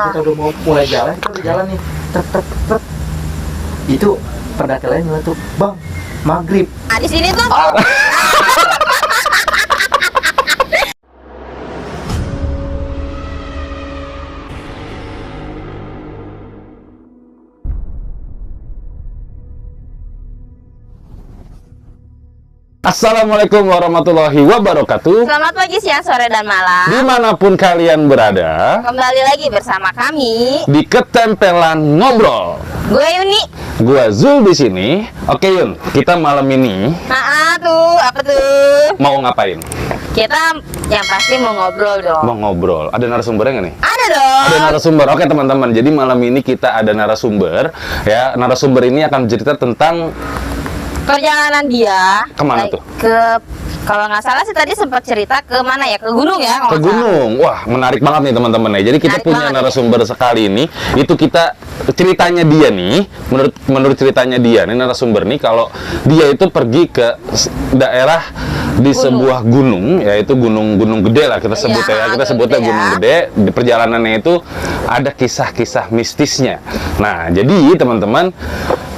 Kalau kita udah mau mulai jalan, kita udah jalan nih, tet. Itu pendaki lain nyeletuk, bang, maghrib. Nah, di sini tuh. Assalamualaikum warahmatullahi wabarakatuh. Selamat pagi, siang, sore, dan malam. Dimanapun kalian berada, Kembali lagi bersama kami di Ketempelan Ngobrol. Gue Yuni. Gua Zul di sini. Oke Yun, kita malam ini Apa tuh? mau ngapain? Kita yang pasti mau ngobrol dong. Mau ngobrol. Ada narasumbernya nggak nih? Ada dong. Ada narasumber. Oke teman-teman, jadi malam ini kita ada narasumber. Ya, narasumber ini akan bercerita tentang Perjalanan dia Kemana tuh? Kalau nggak salah sih tadi sempat cerita ke mana ya? Ke gunung ya? ke gunung. Wah, menarik banget nih teman-teman ya. Jadi kita Menarik punya banget, narasumber sekali ini. Itu kita ceritanya dia nih, menurut ceritanya dia nih narasumber nih, kalau dia itu pergi ke daerah di sebuah gunung, yaitu gunung gede lah kita sebut ya. Kita sebutnya gede gunung ya. gede. Di perjalanannya itu ada kisah-kisah mistisnya. Nah, jadi teman-teman,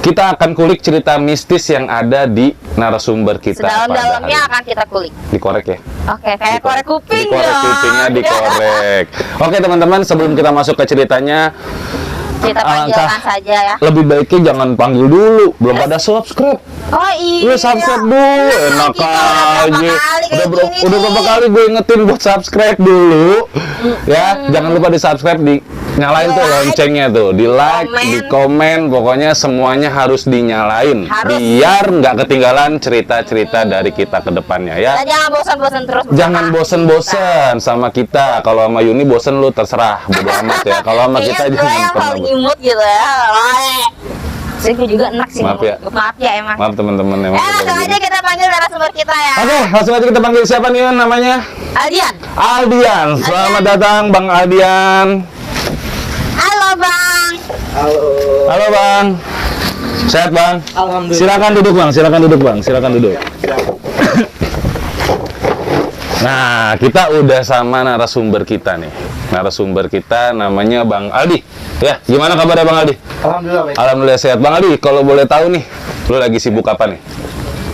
kita akan kulik cerita mistis yang ada di narasumber kita. Sedalam-dalamnya pada akan kita kulik. hari ini. Dikorek ya. Oke, kayak korek kuping Dikorek dong. kupingnya, dikorek. Oke teman-teman, sebelum kita masuk ke ceritanya, Kita panggilkan saja ya. lebih baiknya jangan panggil dulu, belum pada subscribe. Oh iya. Lu subscribe dulu, enak Kita udah berapa aja. kali kayak Udah gini berapa nih. kali gue ingetin buat subscribe dulu. Ya, jangan lupa di subscribe, nyalain tuh loncengnya tuh, di like, di komen, pokoknya semuanya harus dinyalain. Harus. Biar nggak ketinggalan cerita-cerita dari kita ke depannya ya. Dan jangan bosan-bosan terus. Jangan bosen-bosen sama kita. Kalau sama Yuni bosen lu terserah, bodo amat ya. Kalau sama kita Kayaknya gue jangan yang pernah paling bosen. imut gitu ya. Saya juga enak sih. Maaf ya. Maaf ya emang. Maaf teman-teman emang. Langsung aja kita panggil narasumber kita ya. Oke, langsung aja kita panggil siapa nih Yun, namanya? Aldian. Aldian. Selamat datang Bang Aldian. Halo Bang. Halo. Halo Bang. Sehat Bang? Alhamdulillah. Silakan duduk Bang, silakan duduk Bang, silakan duduk. Nah, kita udah sama narasumber kita nih. Narasumber kita namanya Bang Aldi. Ya, gimana kabarnya Bang Aldi? Alhamdulillah baik. Alhamdulillah sehat. Bang Aldi, kalau boleh tahu nih, lu lagi sibuk apa nih?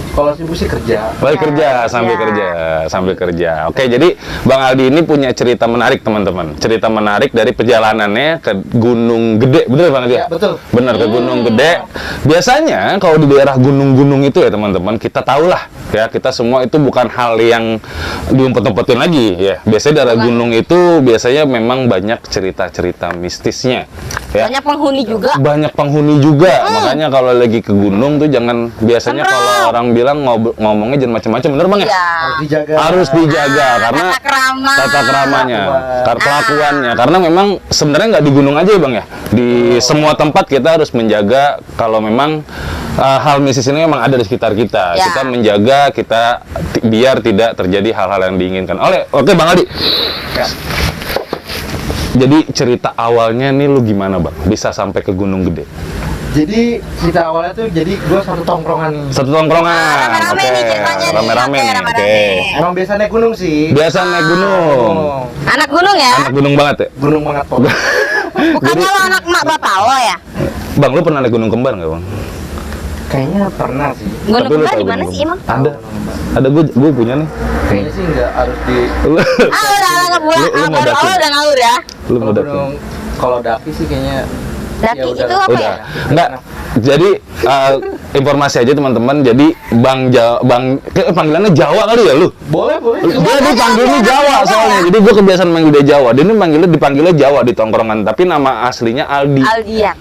Kalau sibuk sih kerja. Baik kerja, sambil kerja. Oke, jadi Bang Aldi ini punya cerita menarik teman-teman. Cerita menarik dari perjalanannya ke Gunung Gede, bener Bang Aldi? Ya, betul. Bener, ke Gunung Gede. Biasanya kalau di daerah gunung-gunung itu ya teman-teman, kita tahulah ya, kita semua itu bukan hal yang diumpet-umpetin lagi ya. Biasanya daerah gunung itu biasanya memang banyak cerita-cerita mistisnya. Ya. Banyak penghuni juga. Banyak penghuni juga, makanya kalau lagi ke gunung tuh jangan, biasanya kalau orang bilang ngomongnya jangan macam-macam, bener Bang ya? Iya. Harus dijaga. Harus dijaga karena Tata krama. tata keramanya, Kelakuan. kelakuannya. Karena memang sebenarnya nggak di gunung aja ya Bang ya, di semua tempat kita harus menjaga kalau memang hal mistis ini memang ada di sekitar kita. Ya. Kita menjaga biar tidak terjadi hal-hal yang diinginkan. Oke Bang Aldi. Ya. Jadi cerita awalnya nih lu gimana Bang? Bisa sampai ke Gunung Gede? Jadi cerita awalnya tuh, jadi gue satu tongkrongan nih. Satu tongkrongan. Rame-rame nih ceritanya nih. Rame-rame Oke, nih. rame-rame. Oke. Emang biasa naik gunung sih. Biasa naik gunung. Anak gunung ya? Anak gunung banget ya? Gunung banget kok. Bukannya lo anak emak bapak lo ya? Bang, lu pernah naik gunung kembar nggak Bang? Kayaknya pernah sih. Gunung Tapi lu kembar tahu di mana gunung sih emang? Ada. Ada, gue punya nih. Kayaknya sih nggak harus di. Udah ngebuat. Lu mau Baru daki? awal udah ngawur ya? Lu mau daki? Kalau daki sih kayaknya. Daki Ya itu udah. apa Udah. ya? Enggak. Jadi informasi aja teman-teman. Jadi panggilannya Jawa kali ya lu? Boleh. Dia dipanggilnya Jawa soalnya. Jadi gue kebiasaan manggil dia Jawa. Dia ini dipanggilnya Jawa di tongkrongan, tapi nama aslinya Aldi. Aldian.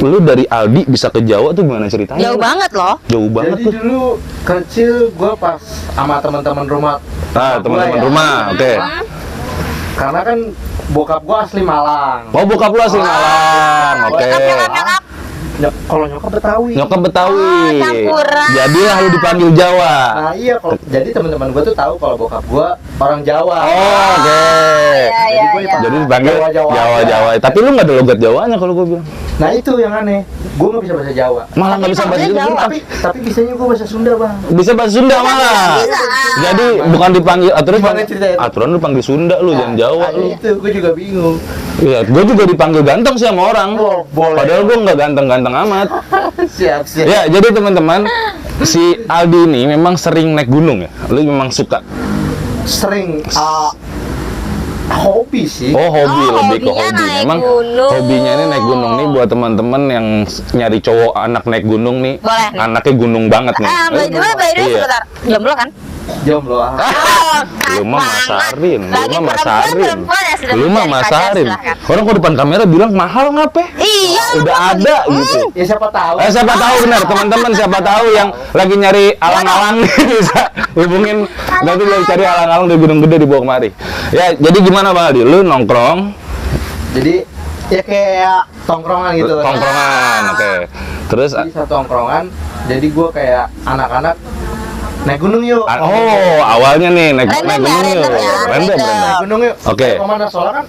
Lu dari Aldi bisa ke Jawa tuh gimana ceritanya? Jauh banget loh. Jauh banget Jadi tuh. dulu kecil gue pas sama teman-teman rumah. Teman-teman gua ya. rumah. Oke. Karena kan bokap gue asli Malang. Oh, bokap lu asli Malang. Oke. Nyokap. Kalau nyokap Betawi. Nyokap Betawi. Oh, campuran. Jadilah lu dipanggil Jawa. Nah iya, jadi teman-teman gue tuh tahu kalau bokap gue orang Jawa. Oh, oke. Jadi gue iya. Jadi dipanggil Jawa-Jawa Jawa. Tapi lu nggak ada logat Jawanya kalau gue bilang. Nah itu yang aneh. gue nggak bisa bahasa Jawa. Malah nggak bisa bahasa Jawa. Tapi bisanya gue bahasa Sunda, Bang. Bisa bahasa Sunda malah. Bisa. Jadi bukan dipanggil aturan, Gimana ceritanya? aturan lu panggil Sunda lu, jangan Jawa lu. Itu gue juga bingung. Iya, gue juga dipanggil ganteng sih sama orang. Oh, boleh. Padahal gue nggak ganteng-ganteng amat. Siap. Ya, jadi teman-teman, si Aldi ini memang sering naik gunung ya. Lu memang suka. Sering hobi sih. Oh, hobi, Oh, lebih ke hobinya hobi. naik Memang gunung. hobinya ini naik gunung nih buat teman-teman yang nyari cowok anak naik gunung nih. Boleh nih. Anaknya gunung banget nih. by the way, Iya. sebentar. Jomblo kan? Jomblo. Oh, Lu mah masarin, Lagi perempuan ya sudah Lu mah mencari pacar, masarin. silahkan. Orang kok depan kamera bilang mahal ngapain? Iya. Udah ada gitu. Ya siapa tahu. Siapa tahu benar teman-teman, siapa tahu yang lagi nyari alang-alang bisa hubungin, nanti lagi cari alang-alang di Gunung Gede dibawa kemari. Ya, jadi gimana Bang Aldi? Lu nongkrong, Jadi ya kayak tongkrongan gitu. tongkrongan, oke. Terus Jadi satu tongkrongan. Jadi gue kayak anak-anak naik gunung yuk. oh, awalnya nih naik Random gunung ya, yuk. random ya, Random. Naik gunung yuk. Oke. Kemana soalnya kan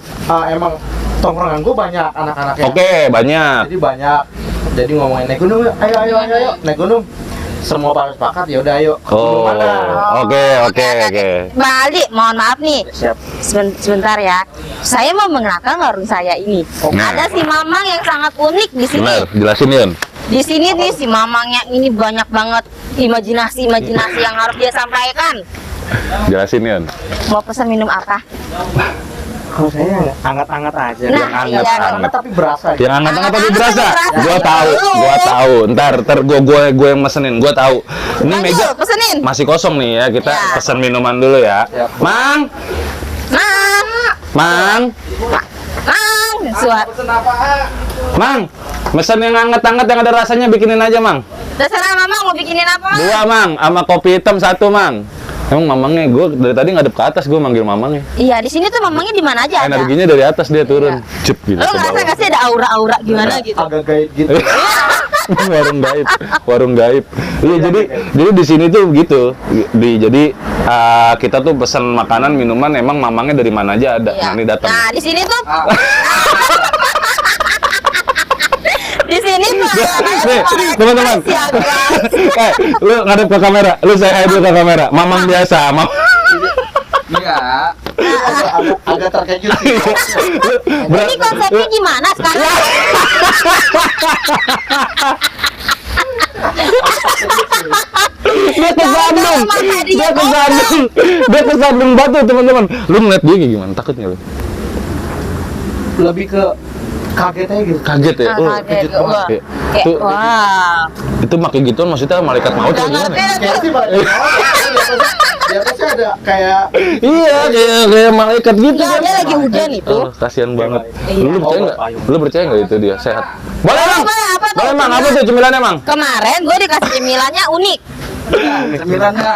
emang tongkrongan gue banyak anak-anaknya. Oke, banyak. Jadi banyak. Jadi ngomongin naik gunung yuk. Ayo naik gunung. Semua pada sepakat ya udah ayo. Ke gunung Oh, mana? oke. Bang Aldi, mohon maaf nih. Siap. Sebentar ya. Saya mau mengenalkan warung saya ini. Nah. Ada si Mamang yang sangat unik di sini. Benar, jelasin Yun. Di sini nih si Mamang yang ini banyak banget imajinasi yang harus dia sampaikan. Jelasin Yun. Mau pesan minum apa? Kalau saya hangat-hangat aja. Nah, hangat, iya, hangat. Tapi berasa. Yang hangat-hangat tapi Hangat-hangat berasa. tapi berasa. Gua tahu, gua tahu. Ntar gue yang mesenin, gua tahu. Ini Lanjut, meja pesenin. masih kosong nih ya. Kita Ya. pesen minuman dulu ya. Ya. Mang, Mang, Mang, Mang, suat. Mang. Mesen yang hangat-hangat yang ada rasanya bikinin aja, Mang. Terserah Mamang mau bikinin apa, Mang? 2, Mang, sama kopi hitam 1, Mang. Emang mamangnya, gue dari tadi ngadep ke atas, gue manggil mamangnya. Iya, di sini tuh Mamangnya di mana aja ada. Energinya dari atas dia turun, cep gitu. Lo ke ngerasa bawah. nggak sih ada aura-aura gimana gitu? Agak gaib gitu. warung gaib. Iya, jadi di sini tuh gitu. Jadi kita tuh pesan makanan, minuman, emang mamangnya dari mana aja ada. Iya. Nah, ini datang. Nah, di sini tuh di sini tuh Nih, teman-teman. Lu ngadep ke kamera, lu saya dulu ke kamera. Mamang biasa, Iya. Agak terkejut sih. Ini konsepnya gimana sekarang? Dia kesandung batu teman-teman. Lu ngeliat dia kayak gimana? Takut nggak lu? Lebih ke kaget aja gitu. Kaget ya? Oh, Kaget, banget. wah. Iya. Kayak, Tuh, wah. itu makai gituan maksudnya malaikat maut atau gimana? Kayaknya sih Pak. Di atasnya ada kayak Iya, kayak malaikat gitu Iya, kan. dia lagi hujan itu. Oh, kasihan banget. Iya. Lu percaya nggak? Lu percaya nggak itu dia sehat? Boleh, Mang. Boleh, apa tuh? Boleh, Mang. Apa tuh cemilannya, Mang? Kemarin gue dikasih cemilannya unik. cemilannya.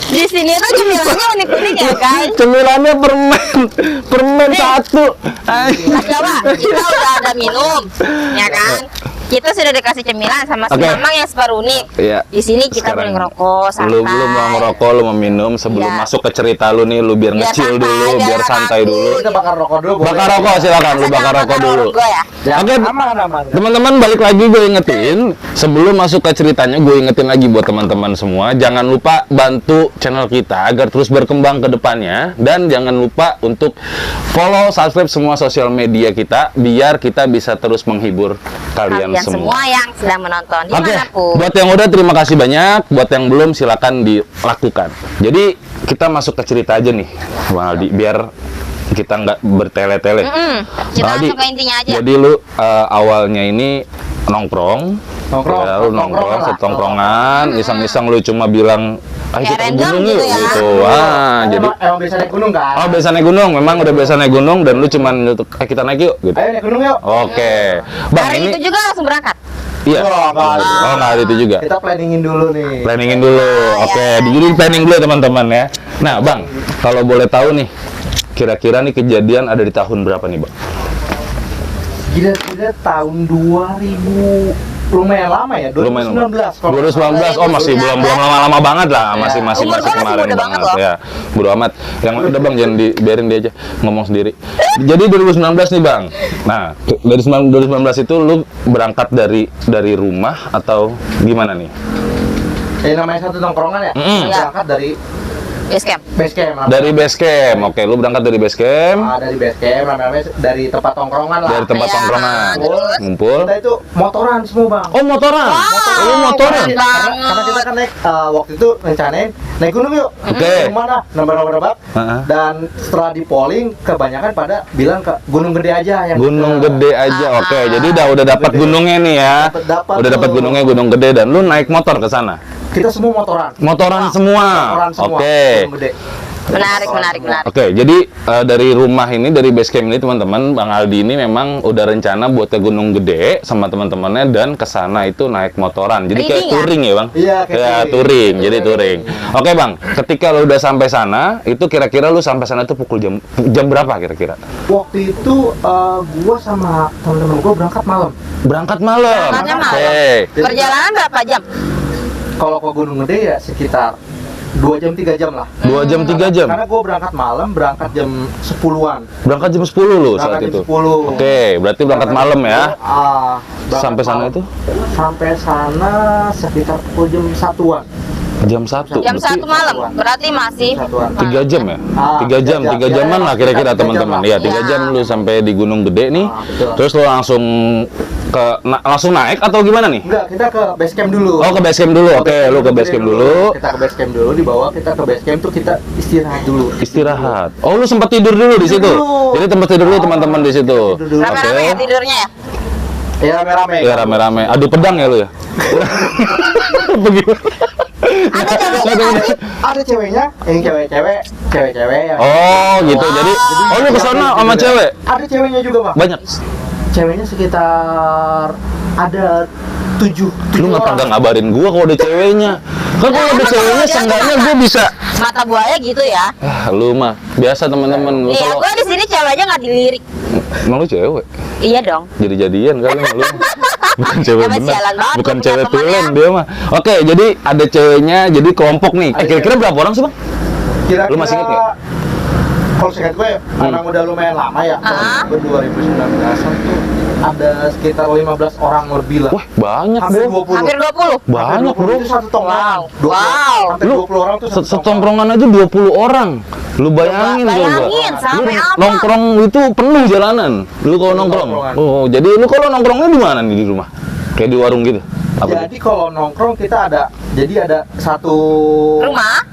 Di sini tuh cemilannya unik-unik ya, guys. Cemilannya permen satu. Mas Jawa, kita udah ada minum, ya kan? Kita sudah dikasih cemilan sama si Oke. Mamang yang super unik. Iya. Di sini kita Sekarang, boleh ngerokok, santai. Lu mau ngerokok, lu mau minum sebelum Iya. masuk ke cerita lu nih, lu biar Biar ngecil santai, dulu, biar biar santai rapi. dulu. Kita bakar rokok dulu. Bakar rokok silakan, lu bakar rokok dulu. Ya. Oke, Aman. teman-teman balik lagi gue ingetin sebelum masuk ke ceritanya gue ingetin lagi buat teman-teman semua jangan lupa bantu channel kita agar terus berkembang ke depannya dan jangan lupa untuk follow, subscribe semua sosial media kita biar kita bisa terus menghibur kalian Kalian semua yang sedang menonton Oke, dimanapun. buat yang udah terima kasih banyak, buat yang belum silakan dilakukan. Jadi kita masuk ke cerita aja nih, Bang Aldi, biar kita nggak bertele-tele. Kita Bang Aldi, langsung ke intinya aja. Jadi lu awalnya ini nongkrong, ya, lu nongkrong, setongkrongan, iseng-iseng lu cuma bilang, ayo Kayak kita ke random gunung yuk, gitu ya. gitu. Wah, jadi Emang biasa naik gunung kan? oh biasa naik gunung, memang udah biasa naik gunung dan lu cuman nyutuk, kita naik yuk, gitu. Ayo naik gunung yuk. Oke, Bang Hari ini, itu juga langsung berangkat. iya, Oh, nggak ada. oh nggak ada itu juga. Kita planningin dulu nih. Planningin dulu, oke. Jadi planning dulu ya teman-teman ya. Nah, Bang, kalau boleh tahu nih, kira-kira nih kejadian ada di tahun berapa nih, Bang? Kira-kira tahun 2000 lumayan lama ya, 2019. Kalau 2019, oh masih belum lama-lama banget lah, Ya. masih Umur gua masih kemarin muda banget loh. ya. Bodo amat. Yang udah Bang, jangan dibiarin dia aja ngomong sendiri. Jadi 2019 nih Bang. Nah, dari 2019 itu lu berangkat dari rumah atau gimana nih? Namanya satu tongkrongan ya. Berangkat dari Base camp. base camp. Dari base camp. Oke, lu berangkat dari base camp. Dari base camp, namanya dari tempat tongkrongan lah. Dari tempat Ya, tongkrongan. terus? Ngumpul. Kita itu motoran semua bang. Oh, motoran. Lu motoran. keren. Karena kita kan naik waktu itu rencanain naik gunung yuk. Oke. Kemana? Nebak. Heeh. Dan setelah di polling kebanyakan pada bilang ke Gunung Gede aja yang Gunung deket. Gede aja. Oke, jadi udah dapat Gede. gunungnya nih ya. Dapat Udah dapat tuh. gunungnya Gunung Gede dan lu naik motor ke sana. Kita semua motoran. Motoran semua. Motoran semua. Oke. Gunung Gede. Menarik. Oke, jadi dari rumah ini, dari base camp ini teman-teman, Bang Aldi ini memang udah rencana buat ke Gunung Gede sama teman-temannya dan ke sana itu naik motoran. Jadi kayak Riding ya? touring ya, Bang? Iya, kayak touring. touring. Jadi touring. Oke, Bang. Ketika lu udah sampai sana, itu kira-kira lu sampai sana itu pukul jam berapa kira-kira? Waktu itu gua sama teman-teman gua berangkat malam. Berangkat malam. Berangkatnya malam. Oke. Perjalanan berapa jam? Kalau ke Gunung Gede ya sekitar 2 jam 3 jam lah. 2 jam 3 jam. Karena gua berangkat malam, berangkat jam 10-an. Berangkat jam 10 lu saat Berangkat itu. jam 10. Oke, berarti berangkat malam ya. Berangkat Sampai sana malam. itu Sampai sana sekitar pukul jam 1-an. jam 1. Jam 1 malam. Berarti masih 1-an. 3 jam ya? 3 jam, 3 3 jaman jam. lah kira-kira 3 jam teman-teman. lah. Ya, 3 Ya. jam lu sampai di Gunung Gede nih. Betul. Terus lu langsung langsung naik atau gimana nih? Enggak, kita ke base camp dulu. Oh, ke base camp dulu. Oke, lu ke base camp dulu. Kita ke base camp dulu, di bawah kita ke base camp tuh kita istirahat dulu. Istirahat. Oh, lu sempat tidur dulu di situ. dulu. Jadi tempat tidur dulu teman-teman di situ. Tidur dulu. rame-rame ya tidurnya ya? Ya rame-rame. Ya rame-rame. Adu pedang ya lu ya? Begitu. Ada ceweknya nggak sih? Ada ceweknya, yang cewek-cewek yang Oh, gitu. Jadi oh lu ke sana sama cewek? Ada ceweknya juga, Bang. Banyak. Ceweknya sekitar ada 7 Lu nggak pernah ngabarin gua kalau ada ceweknya. Kan kalau ada Emang ceweknya kalau dia seenggaknya tuh gua bisa. Mata buaya gitu ya? Lu mah biasa teman-teman. Lu Iya, kalau gua di sini cewek aja nggak dilirik. emang lu cewek. Iya dong. Jadi-jadian kali sama lu. Bukan cewek Emang bener. sialan banget, Bukan gua cewek punya teman tulen ya. dia mah. Oke, jadi ada ceweknya, jadi kelompok nih. Ada Kira-kira berapa orang sih, Bang? Kira-kira Lu masih inget nggak? Kalau seingat gue, karena udah lumayan lama ya, Ah. 2019-an tuh ada sekitar 15 orang lebih lah. Wah, banyak, Hampir Bro. 20. Hampir 20. Banyak, Bro. Itu satu tongkrongan. Wow. Hampir 20 orang tuh satu tongkrongan. Setongkrongan aja 20 orang. Lu bayangin coba. Bayangin, sampai Lu apa? nongkrong itu penuh jalanan. Lu kalau nongkrong. Nongkrongan. Oh, jadi lu kalau nongkrongnya di mana nih di rumah? Kayak di warung gitu. Apa? Jadi kalau nongkrong kita ada satu rumah.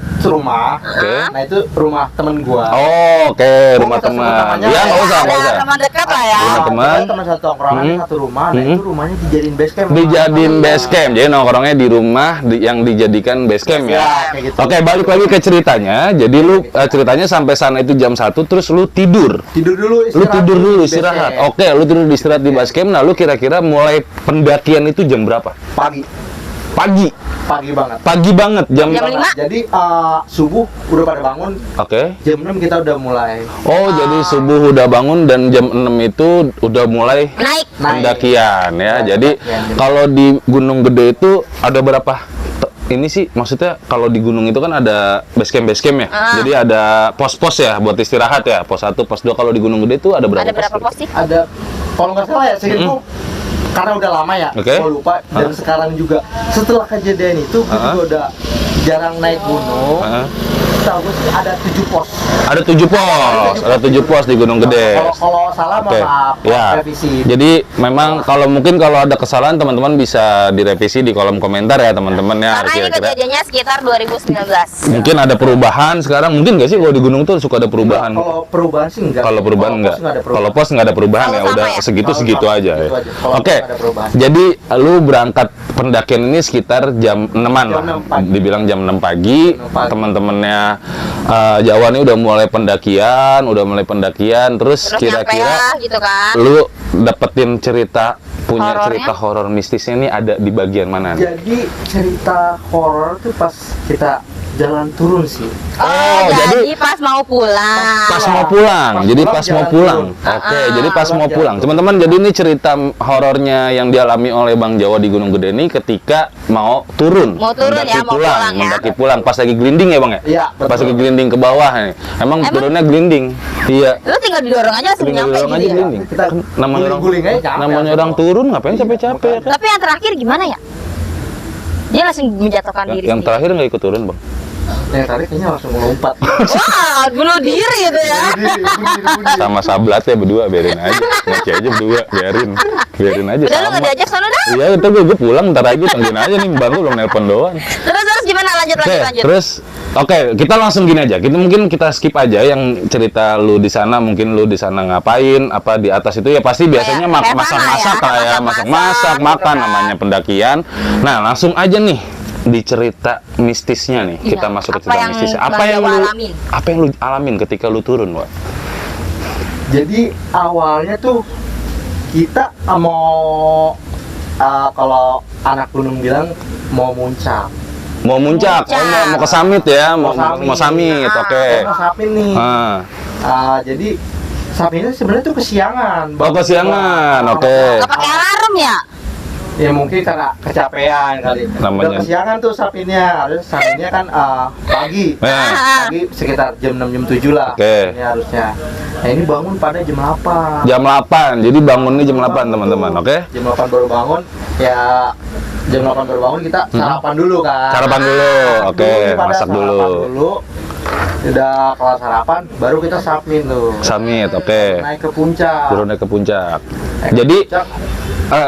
Oke. Nah itu rumah temen gua. Oh, oke, rumah Gua nggak teman. sebut namanya. Ya, nggak usah, nggak Ada usah. teman dekat lah ya. Rumah teman. Teman satu tongkrongan satu rumah. Nah itu rumahnya dijadiin base camp. Dijadiin base camp. Jadi nongkrongnya di rumah yang dijadikan base camp ya. Ya, kayak gitu. Oke, balik lagi ke ceritanya. Jadi lu ceritanya sampai sana itu jam 1 terus lu tidur. Tidur dulu Lu tidur dulu di base istirahat. camp. Oke, lu tidur istirahat di base camp. Nah, lu kira-kira mulai pendakian itu jam berapa? Pagi Pagi banget. Pagi banget jam Jam 5? Jadi subuh udah pada bangun. Oke. Jam 6 kita udah mulai Oh, jadi subuh udah bangun dan jam 6 itu udah mulai Naik. pendakian ya. Nah, Jadi pendakian. kalau di Gunung Gede itu ada berapa? Ini sih maksudnya kalau di gunung itu kan ada base camp ya. Jadi ada pos-pos ya buat istirahat ya. Pos 1, pos 2. Kalau di Gunung Gede itu ada berapa Ada berapa pos sih? ada, kalau nggak salah ya seingatku, karena udah lama ya, Oke. gua lupa. Dan sekarang juga setelah kejadian itu gua juga udah jarang naik gunung. Tahu gua sih ada 7 pos. Ada 7 pos. Ada 7 pos di Gunung Gede. Kalau salah Oke, maaf, ya. revisi. Jadi memang kalau mungkin kalau ada kesalahan teman-teman bisa direvisi di kolom komentar ya teman-teman ya. Karena ini Kira-kira kejadiannya sekitar 2019. mungkin ada perubahan sekarang. Mungkin nggak sih kalau di gunung tuh suka ada perubahan? Kalau perubahan sih enggak. Kalau perubahan Kalau enggak. pos nggak ada perubahan. Kalau pos nggak ada perubahan Kalau ya sama udah ya? segitu Kalau segitu sama, aja ya. segitu aja. Kalau Oke. nggak ada perubahan. Jadi lu berangkat pendakian ini sekitar jam 6-an Jam lah. 6 pagi. Dibilang jam 6 pagi. Jam 6 pagi. Teman-temannya Jawa ini udah mulai pendakian, terus Terus nyampe kira-kira lah gitu kan. lu dapetin cerita punya Horornya? cerita horor mistisnya nih ada di bagian mana nih? Jadi cerita horor tuh pas kita jalan turun sih. Oh, jadi pas mau pulang. Pas mau pulang, jadi pas mau jalan pulang. turun. Oke, jadi pas mau jalan pulang. turun. Teman-teman, jadi ini cerita horornya yang dialami oleh Bang Jawa di Gunung Gede ini ketika mau turun. Mau turun mendaki ya, mau pulang ya. mendaki pulang. Pas lagi glinding ya Bang ya? Iya, betul. Pas lagi glinding ke bawah nih. Emang turunnya glinding. Iya. Lu tinggal didorong aja langsung Tinggal nyampe dorong gitu aja ya. glinding. Kita Kan namanya orang guling-guling aja capek. namanya orang turun ngapain capek-capek ya kan? Tapi yang terakhir gimana ya? Dia langsung menjatuhkan diri Yang sendiri. terakhir nggak ikut turun Bang? Yang tadi kayaknya langsung melompat. Wah, bunuh diri itu ya. Sama sablat ya berdua, biarin aja. Ngaci aja berdua, biarin aja. Udah lu sama. nggak diajak sono dah. Iya, itu gue pulang ntar lagi tungguin aja nih Bang, lu belum nelpon doang. Terus gimana lanjut Oke, lanjut. terus kita langsung gini aja. Kita skip aja yang cerita lu di sana, mungkin lu di sana ngapain, apa di atas itu ya pasti biasanya Kayak masak-masak Revana lah ya, ya, masak-masak, gitu makan kan. namanya pendakian. Nah, langsung aja nih di cerita mistisnya nih. Iya, Kita masuk ke apa cerita yang mistisnya. Bang Jawa alamin? Apa yang lu alamin ketika lu turun, Wak? Jadi awalnya tuh kita mau kalau anak gunung bilang mau muncak. Mau muncak, mau ke summit ya, mau summit, Nah, oke. Mau summit nih. Jadi summitnya sebenarnya tuh kesiangan. Oh, kesiangan, oke. Nggak pakai alarm ya? Ya mungkin karena kecapean kali. Namanya- Udah kesiangan tuh summitnya. Harus summitnya kan pagi. Ya. Pagi sekitar jam 6 jam 7 lah. Oke. Ini harusnya. Nah ini bangun pada jam 8. Jam 8, jadi bangunnya jam 8 teman-teman, oke? Jam 8 baru bangun, ya jam 8 baru bangun kita sarapan dulu kan. Sarapan dulu, oke, Dulu pada masak dulu. sarapan dulu. Udah kelar sarapan, baru kita summit tuh. Summit, oke. Naik ke puncak. Turunnya ke puncak. Naik ke Jadi, puncak,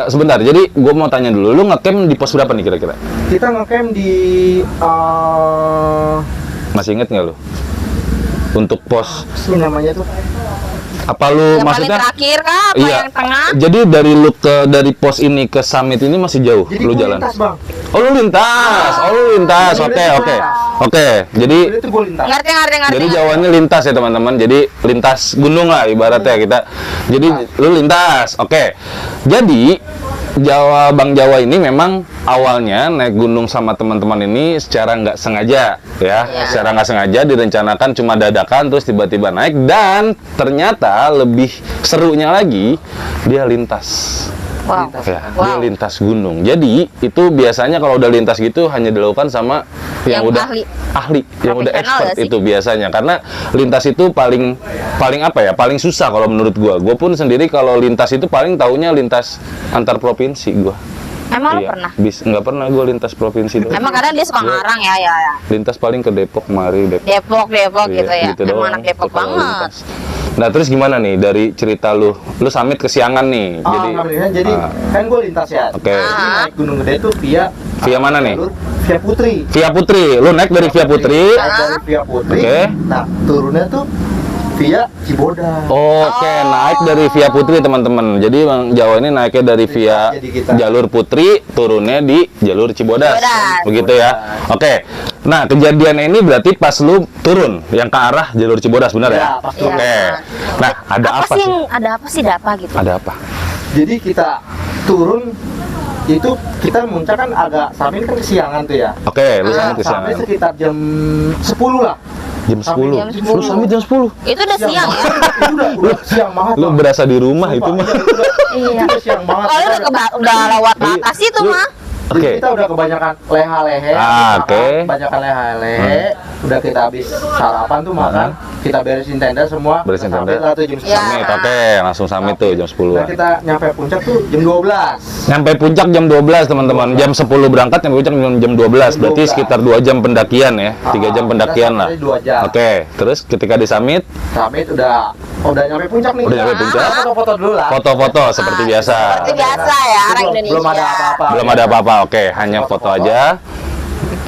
sebentar, jadi gue mau tanya dulu, lu ngecamp di pos berapa nih kira-kira? kita ngecamp di Masih inget nggak lu? Untuk pos, apa sih namanya tuh? apa lu Yang paling maksudnya? terakhir kah? Apa Iya. yang tengah? Jadi dari pos ini ke summit ini masih jauh, Jadi lu gua jalan? lintas bang. Oh lu lintas, Jadi oke, dia oke, lintas. oke. Jadi Itu gue lintas. Ngerti. Jadi Jawanya lintas ya teman-teman. Jadi lintas gunung lah ibaratnya kita. Jadi lu lintas. Oke. Jadi Bang Jawa ini memang awalnya naik gunung sama teman-teman ini secara nggak sengaja ya. Iya. Secara nggak sengaja direncanakan cuma dadakan terus tiba-tiba naik dan ternyata lebih serunya lagi dia lintas. Wow. Ya, Wow. dia lintas gunung. Jadi itu biasanya kalau udah lintas gitu hanya dilakukan sama yang Yang udah ahli, yang udah Profesional expert nggak sih? itu biasanya. Karena lintas itu paling apa ya? Paling susah kalau menurut gua. Gua pun sendiri kalau lintas itu paling taunya lintas antar provinsi gua. Emang lu pernah? Nggak pernah gua lintas provinsi doang. Emang kadang dia suka ngarang ya. Lintas paling ke Depok, mari Depok. Depok Iya, gitu ya. gitu Emang doang. anak Depok Kalau banget. lintas. Nah terus gimana nih dari cerita lu summit kesiangan nih, Jadi kan gue lintas ya. Oke. Jadi naik Gunung Gede itu via mana nih? jalur Via Putri. Via Putri, lu naik dari Via Putri. Naik dari Via Putri. Oke. Nah turunnya tuh via Cibodas. Oke, naik dari Via Putri teman-teman. Jadi Bang Jawa ini naiknya dari via Jadi kita- jalur Putri, turunnya di jalur Cibodas. Cibodas. Begitu ya. Oke. Nah, kejadiannya ini berarti pas lu turun yang ke arah jalur Cibodas, benar ya? Iya, pas turun. Oke. Nah, ada apa sih? Ada apa gitu? Ada apa? Jadi kita turun itu kita muncak kan agak sampai kan kesiangan tuh ya. Oke, lu Nah, sampai sampai kesiangan. sekitar jam 10 lah. Jam 10. jam Lu 10. sampai jam 10. Itu udah siang ya? Itu udah siang banget. Lu Bang. berasa di rumah itu Sumpah, mah. Iya. Itu udah siang banget. Kalau udah lewat Iya. batas itu Lu- mah. Jadi Oke. kita udah kebanyakan leha-lehe, Oke. kebanyakan leha-lehe, udah kita habis sarapan tuh makan, kita beresin tenda semua, Beresin kita tenda. sampai lah tuh jam Ya. 9. Summit, oke, langsung summit tuh jam 10. Nah, kita nyampe puncak tuh jam 12. Nyampe puncak jam 12 teman-teman. Jam 10 berangkat, nyampe puncak jam 12. Berarti 12. sekitar 2 jam pendakian ya. 3 jam pendakian lah. kita sampai 2 jam. Oke, terus ketika di summit, Summit udah nyampe puncak nih. Udah nyampe puncak. Kita foto-foto dulu lah. foto-foto seperti biasa. Seperti biasa ya, orang Indonesia. Belum ada apa-apa. Belum ada apa-apa. Oke, hanya foto aja.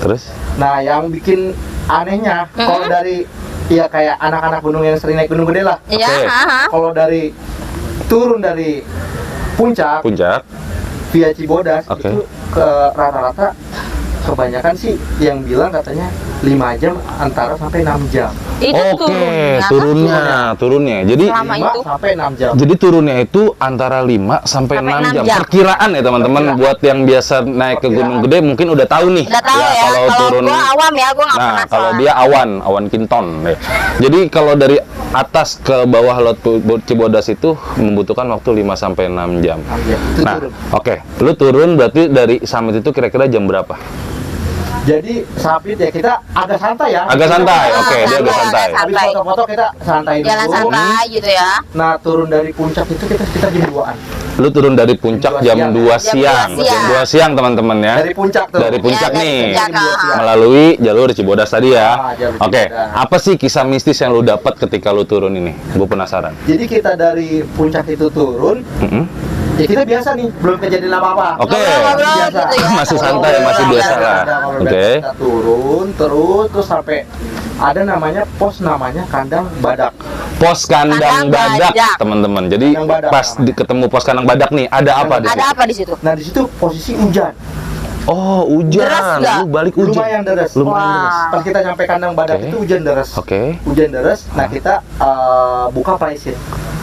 Terus Nah, yang bikin anehnya kalau dari ya kayak anak-anak gunung yang sering naik Gunung Gede lah. Iya, Oke. Kalau dari turun dari puncak puncak. via Cibodas Oke. itu ke rata-rata kebanyakan sih yang bilang katanya 5 jam antara sampai 6 jam. Itu Oke, turunnya. Jadi Selama 5 itu. sampai 6 jam. Jadi turunnya itu antara 5 sampai 6 jam. Perkiraan ya teman-teman, buat yang biasa naik ke Gunung Gede mungkin udah tahu nih. Udah tahu ya. Kalau turun. Gua awam ya, gua nggak Nah, pernah. kalau dia awan kinton. Ya. Jadi kalau dari atas ke bawah Laut Cibodas itu membutuhkan waktu 5 sampai 6 jam. Itu Nah, turun. oke. Lu turun berarti dari summit itu kira-kira jam berapa? Jadi Sapit ya kita agak santai ya. Agak santai. Oke, dia agak santai. Habis foto-foto kita santai dulu. Jalan santai gitu ya. Nah, turun dari puncak itu kita sekitar jam 2-an. Lu turun dari puncak jam 2 siang. Jam 2 siang teman-teman ya. Dari puncak tuh. Dari puncak Ya, dari nih. puncak, Melalui jalur Cibodas tadi ya. Jalur Oke, Cibodas. apa sih kisah mistis yang lu dapat ketika lu turun ini? Gue penasaran. Jadi kita dari puncak itu turun, Mm-mm. ya kita biasa nih, belum kejadian apa-apa. Oke. Ngobrol-ngobrol Biasa. gitu ya. Masih santai, masih biasa lah. Oke. Kita turun terus sampai ada namanya pos namanya kandang badak. Pos kandang Kandang badak, badak. teman-teman. Jadi Kandang badak pas ketemu pos kandang badak nih, ada apa di Ada situ? apa di situ? Nah di situ posisi hujan, Oh, hujan. Deras nggak? Lu balik hujan. lumayan deras. Lumayan Wah. deras. Pas kita nyampe kandang badak Oke. itu hujan deras. Oke. Hujan deras. Nah kita buka flysheet.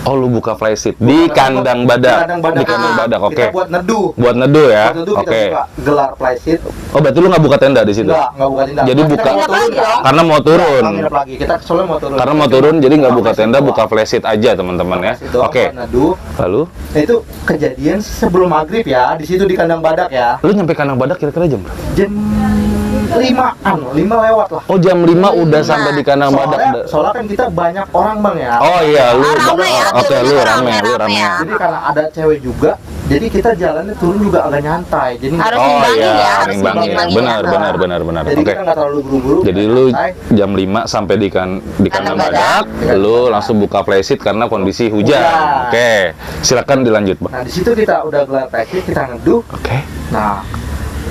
Oh, lu buka flysheet di kandang badak. Di kandang badak. Oke. Kita buat neduh. Buat neduh ya. Buat neduh kita Oke. buka gelar flysheet. Oh, berarti lu nggak buka tenda di situ? Nggak buka tenda. Jadi Nah, buka- kita mau turun, Nginep lagi dong. Karena mau turun. Nggak nginep lagi. Kita soalnya mau turun. Karena mau turun, jadi nggak buka tenda, flysheet buka doang. flysheet aja teman-teman ya. Flysheet doang, Oke. buat neduh. Lalu, Nah, itu kejadian sebelum maghrib ya, di situ di kandang badak ya. lu nyampe kandang badak kira-kira jam berapa? Jam 5 lewat lah. Oh, jam 5 udah sampai di kandang badak. Soalnya kan kita banyak orang bang ya. Oh iya, lu. Rame ya, Oke, lu turunnya rame, lu rame rame. ya. Jadi karena ada cewek juga, jadi kita jalannya turun juga agak nyantai. Jadi Harus Oh nimbangin iya, ya, harus nimbangin. nimbangin ya. Benar. Jadi Oke. kita nggak terlalu buru-buru. Jadi kita lu santai. jam 5 sampai di kandang Kandang badak, lu langsung buka flysheet karena kondisi hujan. Hujan. Oke, silakan dilanjut, Bang. Nah di situ kita udah gelar flysheet, kita neduh. Oke. Nah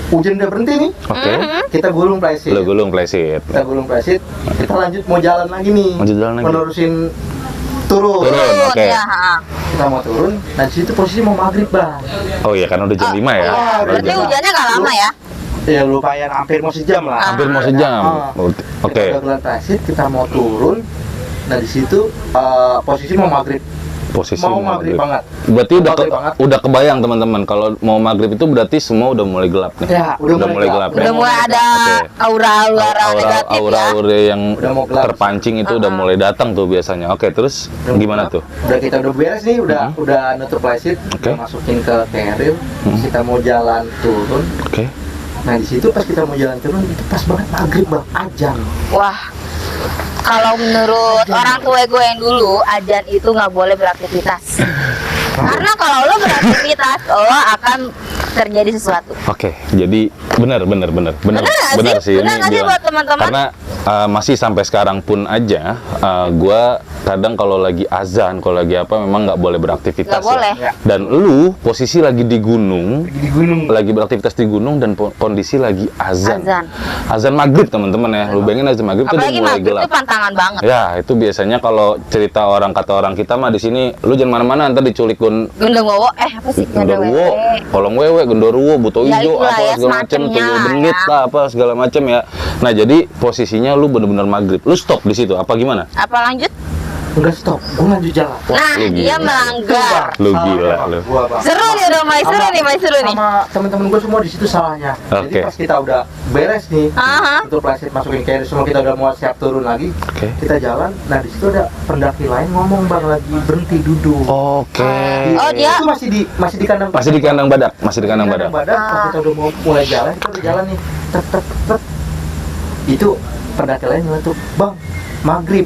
hujan udah berhenti nih, Oke. kita gulung flysheet. Lu gulung flysheet. Kita gulung flysheet, kita lanjut mau jalan lagi nih. Lanjut jalan lagi. Menerusin turun. Turun, oke. Ya, ha. Kita mau turun. Nah di situ posisi mau maghrib bang. Oh iya, kan udah jam 5 ya. Oh, Berarti Jam. hujannya nggak lama ya? Ya lumayan hampir mau sejam lah. Hampir mau sejam. Kita Oke. udah gelar flysheet, kita mau turun. Nah di situ posisi mau maghrib. Posisi Mau maghrib banget. Berarti Mau maghrib banget. udah kebayang teman-teman kalau mau maghrib itu berarti semua udah mulai gelap nih. Ya, udah mulai gelap. ya. Udah mulai ada Oke. aura-aura negatif ya. Aura-aura yang Udah mau gelap. terpancing itu udah mulai datang tuh biasanya. Oke, terus Udah gimana gelap. tuh? Udah kita udah beres nih, udah nutup flysheet, Oke. kita masukin ke carrier, kita mau jalan turun. Oke. Nah di situ pas kita mau jalan turun itu pas banget maghrib bang, azan. Wah, kalau menurut orang tua gue yang dulu, ajan itu nggak boleh beraktivitas. Karena kalau lo beraktivitas, lo akan terjadi sesuatu. Oke, jadi benar nggak sih Benar nggak sih bilang. buat teman-teman? Karena masih sampai sekarang pun aja, gua kadang kalau lagi azan, kalau lagi apa memang nggak boleh beraktivitas. Nggak boleh. Ya. Dan lu posisi lagi di gunung, Di gunung. lagi beraktivitas di gunung dan kondisi lagi azan. Azan. Azan maghrib teman-teman ya. Lu bayangin azan maghrib itu udah Apalagi mulai maghrib gelap. itu pantangan banget. Ya, itu biasanya kalau cerita kata orang kita mah di sini, lu jangan mana-mana ntar diculik Gendongowo, apa sih? Genderuwo, kolong wewe, genderuwo, buto Ya, hijau, itulah apa ya, segala macem, semacamnya tuyul lah benit ya. lah, apa segala macem ya. Nah, jadi posisinya lu bener-bener maghrib. Lu stop di situ, apa gimana? Apa lanjut? Udah stop, gua lanjut jalan. Nah, lu dia gila. melanggar. Lu Salah gila, bang, lu. gua, bang. Seru nih, udah mulai seru nih, mulai seru nih. Sama teman-teman gue semua di situ salahnya. Oke. Jadi pas kita udah beres nih, Aha. untuk flysheet masukin carrier semua kita udah mau siap turun lagi. Oke. Kita jalan, nah di situ ada pendaki lain ngomong bang lagi berhenti duduk. Oke. Oh, dia- Itu masih di kandang Masih di kandang badak, masih di kandang badak. Pas kita udah mau mulai jalan, kita udah jalan nih. Tet, tet, tet. Itu pendaki lain tuh, bang, maghrib.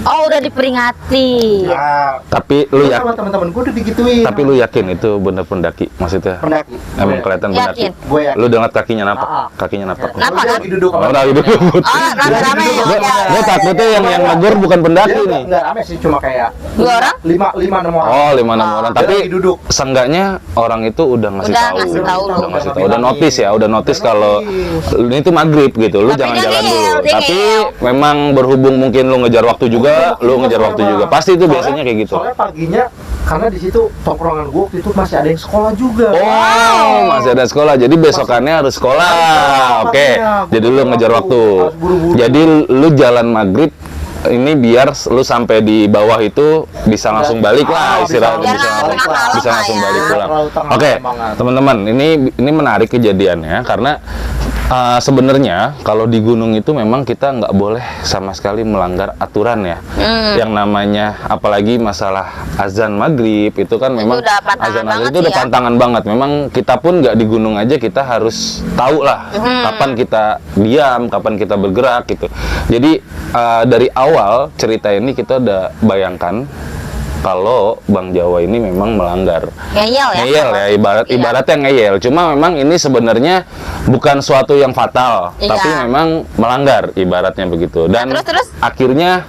Oh, udah diperingati. Nah, Tapi lu gua sama yakin, teman-teman gue udah digituin. tapi lu yakin itu bener pendaki maksudnya? pendaki. Emang kelihatan pendaki. Yakin. Gue yakin. Lu dengar kakinya napak, Ah. kakinya napak. Kenapa, Dia kan? lagi duduk Oh, lagi duduk. Oh, rame-rame ya. Gue takutnya yang negur bukan pendaki Dia nih. nggak rame sih, cuma kayak Dua orang? lima enam orang. Oh, 5-6 orang. Dia Tapi lagi duduk. seenggaknya orang itu udah ngasih Udah tahu. ngasih tahu. Udah ngasih tahu. Udah Udah notice ya, udah notice Udah kalau notice. ini tuh maghrib gitu. Lu Tapi jangan dia jalan ngeyel, dulu. dia Tapi ngeyel. memang berhubung mungkin lu ngejar waktu juga, lu ngejar waktu juga. Pasti itu biasanya kayak gitu. Soalnya paginya karena di situ tongkrongan gue waktu itu masih ada yang sekolah juga. Oh, masih ada sekolah. Jadi besokannya harus sekolah. Oke. Jadi lu ngejar waktu. Jadi lu jalan maghrib ini biar lu sampai di bawah itu bisa langsung balik lah istirahat, bisa langsung balik pulang. Oke, teman-teman, ini menarik kejadiannya karena sebenarnya kalau di gunung itu memang kita nggak boleh sama sekali melanggar aturan ya. Yang namanya apalagi masalah azan maghrib itu kan memang azan maghrib itu udah pantangan banget. Memang kita pun nggak di gunung aja kita harus tahu lah kapan kita diam, kapan kita bergerak gitu. Jadi dari awal cerita ini kita udah bayangkan kalau Bang Jawa ini memang melanggar. Ngeyel ya, ibaratnya ngeyel. Cuma memang ini sebenarnya bukan suatu yang fatal, tapi memang melanggar ibaratnya begitu. Dan terus? Akhirnya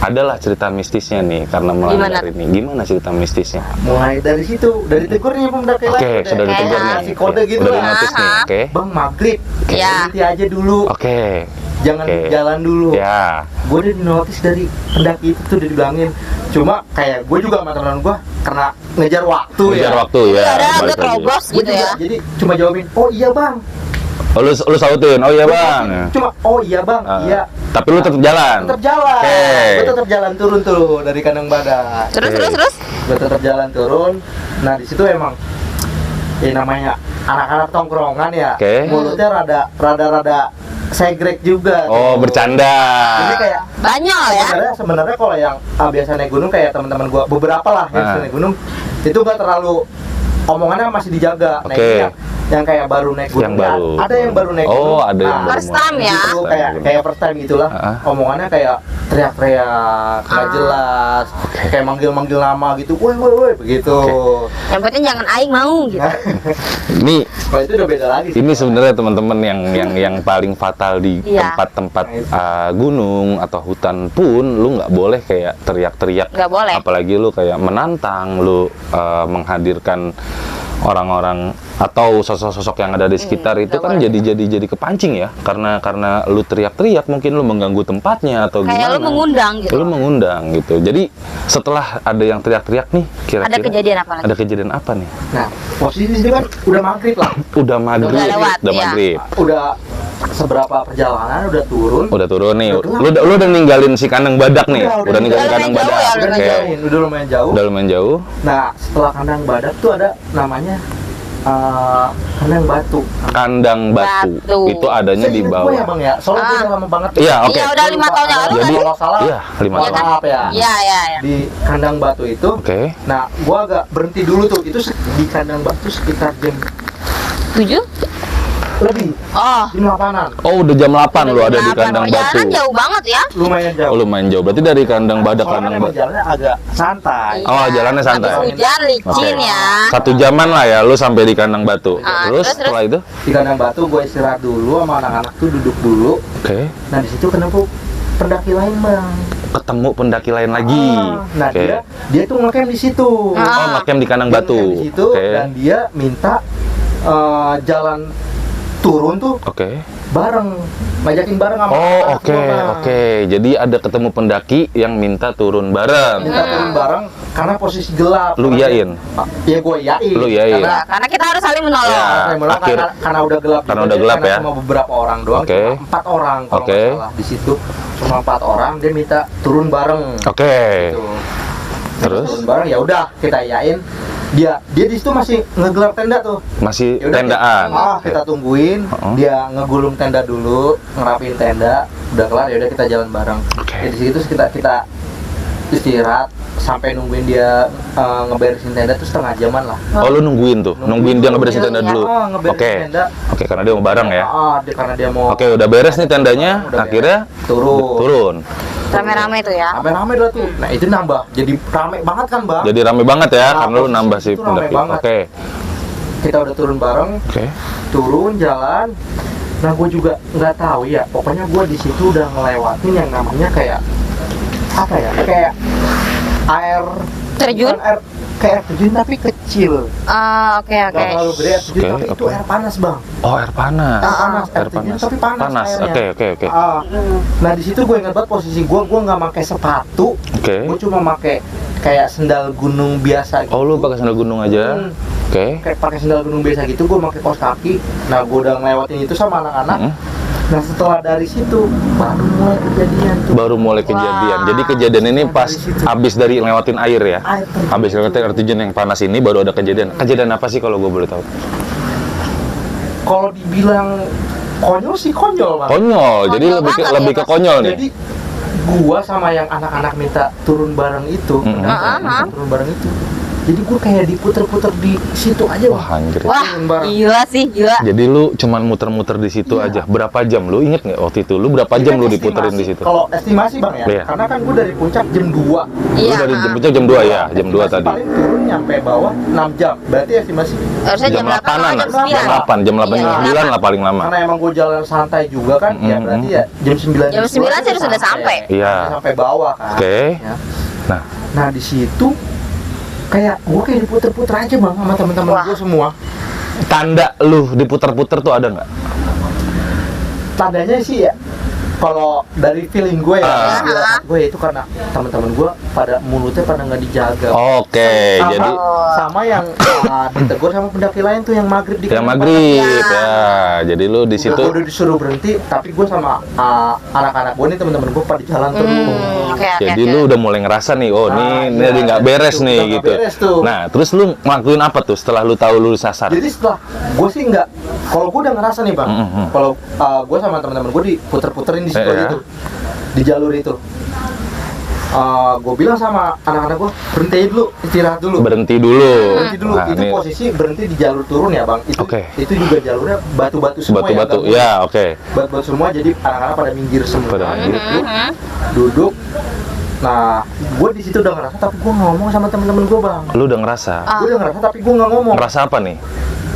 adalah cerita mistisnya nih karena melanggar ini. Gimana cerita mistisnya? Mulai dari situ, dari tegurnya pendaki lagi. Oke, sudah ditegur nih. Kasih kode gitu udah lah. dinotis nih. Oke. Bang maghrib, berhenti aja dulu. Oke. Jangan jalan dulu. Ya. Gue udah dinotis dari pendaki itu tuh udah dibilangin. Cuma kayak gue juga sama teman gue karena ngejar waktu ya. Ada terobos gitu ya. Jadi cuma jawabin, oh iya bang. Oh, lu sautin, oh iya bang. Cuma, oh iya bang, iya. Tapi lu tetap jalan. Tetap jalan. Gue tetap jalan turun tuh dari kandang badak. Terus. Gue tetap jalan turun. Nah di situ emang, namanya anak-anak tongkrongan ya. Mulutnya rada segrek juga. Oh, bercanda. Jadi kayak banyak ya. Sebenarnya kalau yang biasa naik gunung kayak teman-teman gua beberapa lah yang naik gunung itu nggak terlalu omongannya masih dijaga. Nah ini yang kayak baru naik gunung. Ada yang baru naik gunung. Oh, ada yang baru. First time ya. Gitu, kayak first time gitulah. Omongannya kayak teriak-teriak, nggak jelas, kayak manggil-manggil nama gitu. Woi begitu. Yang penting jangan aing mau gitu. Ini kalau itu udah beda lagi. Ini sebenarnya teman-teman yang paling fatal di tempat-tempat gunung atau hutan pun lu nggak boleh kayak teriak-teriak. Nggak boleh. Apalagi lu kayak menantang, lu menghadirkan orang-orang atau sosok-sosok yang ada di sekitar itu kan jadi kepancing ya karena lu teriak-teriak mungkin lu mengganggu tempatnya atau kayak gimana. Lu mengundang gitu. Lu mengundang gitu. Jadi setelah ada yang teriak-teriak nih kira-kira ada kejadian apa lagi? Ada kejadian apa nih? Nah, posisi ini kan udah maghrib lah. Udah maghrib. Udah seberapa perjalanan udah turun nih. Lu udah ninggalin si kandang badak nih. Udah ninggalin kandang badak. Udah lumayan jauh. Nah, setelah kandang badak tuh ada namanya kandang batu. Itu adanya di bawah. Ya, Bang ya. Soalnya udah lama banget. Iya, oke. Iya, udah 5 tahun yang lalu. Jadi kalau salah. Iya, 5 tahun. Maaf ya. Iya. Di kandang batu itu. Oke. Nah, gua agak berhenti dulu tuh. Itu di kandang batu sekitar jam 7 lebih. Jam 8-an. Oh, udah jam 8 lu ada di kandang batu. Jalan jauh banget ya. Lumayan jauh. Oh, lumayan jauh. Berarti dari kandang badak kandang batu. Jalannya agak santai. Oh, jalannya santai. Hujan licin ya. 1 jaman lah ya lu sampai di kandang batu. Terus setelah itu? Di kandang batu gue istirahat dulu sama anak-anak tuh duduk dulu. Oke. Nah, di situ kenapa pendaki lain, Bang? Ketemu pendaki lain lagi. Nah, dia tuh ngecamp di situ. Oh, ngecamp di kandang batu. Di situ dan dia minta jalan turun tuh. Bareng, ngajakin bareng sama oke. Jadi ada ketemu pendaki yang minta turun bareng. Karena posisi gelap. Lu iyain? Ya gue iyain. Lu iyain. Karena kita harus saling menolong. Ya, karena udah gelap. Karena udah gelap ya. Cuma beberapa orang doang. Cuma 4 orang kalau nggak salah di situ. Cuma 4 orang dia minta turun bareng. Gitu. Terus? Turun bareng ya udah kita iyain. Dia di situ masih ngegelar tenda tuh. Masih yaudah, tendaan. Kita tungguin. Dia ngegulung tenda dulu, ngerapin tenda. Udah kelar ya udah kita jalan bareng. Di situ kita istirahat sampai nungguin dia ngeberesin tenda tuh setengah jaman lah. Oh, lu nungguin dia ngeberesin tenda dulu. Oke, karena dia mau bareng ya. Karena dia mau. Oke, udah beres nih tendanya, akhirnya turun. Rame-rame tuh ya. Rame-rame dah tuh. Nah, itu nambah. Jadi rame banget kan, Bang? Jadi rame banget ya, karena lu nambah si pendaki. Kita udah turun bareng. Turun jalan. Nah, gue juga nggak tahu ya. Pokoknya gue di situ udah ngelewatin yang namanya kayak apa ya? Kayak air terjun. Kayak air terjun tapi kecil. Oke. Gak terlalu gede air terjun, tapi itu air panas, Bang. Oh, air panas. Air terjun tapi panas airnya. Oke. Nah, di situ gue ingat banget posisi gue nggak pakai sepatu. Gue cuma pakai kayak sendal gunung biasa gitu. Oh, lu pakai sandal gunung aja? Oke. Kayak pakai sendal gunung biasa gitu, gue pakai kaos kaki. Nah, gue udah ngelewatin itu sama anak-anak. Nah, setelah dari situ baru mulai kejadian tuh. Baru mulai kejadian. Jadi kejadian ini pas habis dari lewatin air ya? Habis lewatin air terjun yang panas ini baru ada kejadian. Kejadian apa sih kalau gue boleh tahu? Kalau dibilang konyol sih konyol, Bang. Konyol. Jadi Konyol lebih ke, banget lebih ya, ke konyol nih. Jadi gua sama yang anak-anak minta turun bareng itu, minta turun bareng itu. Jadi gua kayak diputer-puter di situ aja, Bang. Wah, anjir. Wah, Turun bareng. gila sih, gila. Jadi lu cuman muter-muter di situ aja. Berapa jam lu inget nggak waktu itu? Lu berapa Ini jam kan lu diputerin di estimasi. situ? Kalau estimasi, Bang ya. Iya. Karena kan gua dari puncak jam 2. Lu Iya. dari jam 2 ya, jam 2 Estimasi tadi. paling turun nyampe bawah 6 jam. Berarti estimasi Harusnya Jam 8-an, jam jam 9. 8, jam 8, Iya, jam 9 lah paling lama. karena emang gua jalan santai juga kan, ya berarti ya jam 9. Jam 9 sih sudah sampai. Iya. Sampai bawah kan. Oke. Ya. Nah, Nah, di situ kayak gue kayak diputer-puter aja, Bang, sama teman-teman Wah. gue semua. tanda lu diputer-puter tuh ada nggak? Tandanya sih ya, kalau dari feeling gue ya, gue itu karena teman-teman gue pada mulutnya pada nggak dijaga. Oke, Sama- jadi sama yang ditegur sama pendaki lain tuh yang maghrib di yang kanan maghrib Ya. ya. Jadi lu di Udah, situ gue udah disuruh berhenti, tapi gue sama anak-anak gue nih, teman-teman gue pada jalan terus. Oke. jadi lu udah mulai ngerasa nih, oh Nah, ini iya, jadi nggak dari beres situ nih udah nggak gitu. beres tuh. Nah, terus lu ngelakuin apa tuh setelah lu tahu lu sasar? Jadi setelah gue sih nggak, kalau gue udah ngerasa nih, Bang, kalau gue sama teman-teman gue diputer-puterin di situ Iya. itu, di jalur itu, gue bilang sama anak-anak gue berhenti dulu, istirahat dulu, Berhenti dulu. berhenti dulu. Nah, Itu ini posisi berhenti di jalur turun ya, Bang. Itu Oke. itu juga jalurnya batu-batu semua. batu-batu. Ya, Ya, oke. batu-batu semua. Jadi anak-anak pada minggir semua. Pada minggir. Duduk. Nah, gue di situ udah ngerasa, tapi gue ngomong sama temen-temen gue, Bang. Lu udah ngerasa. Gue udah ngerasa, tapi gue nggak ngomong. Ngerasa apa nih?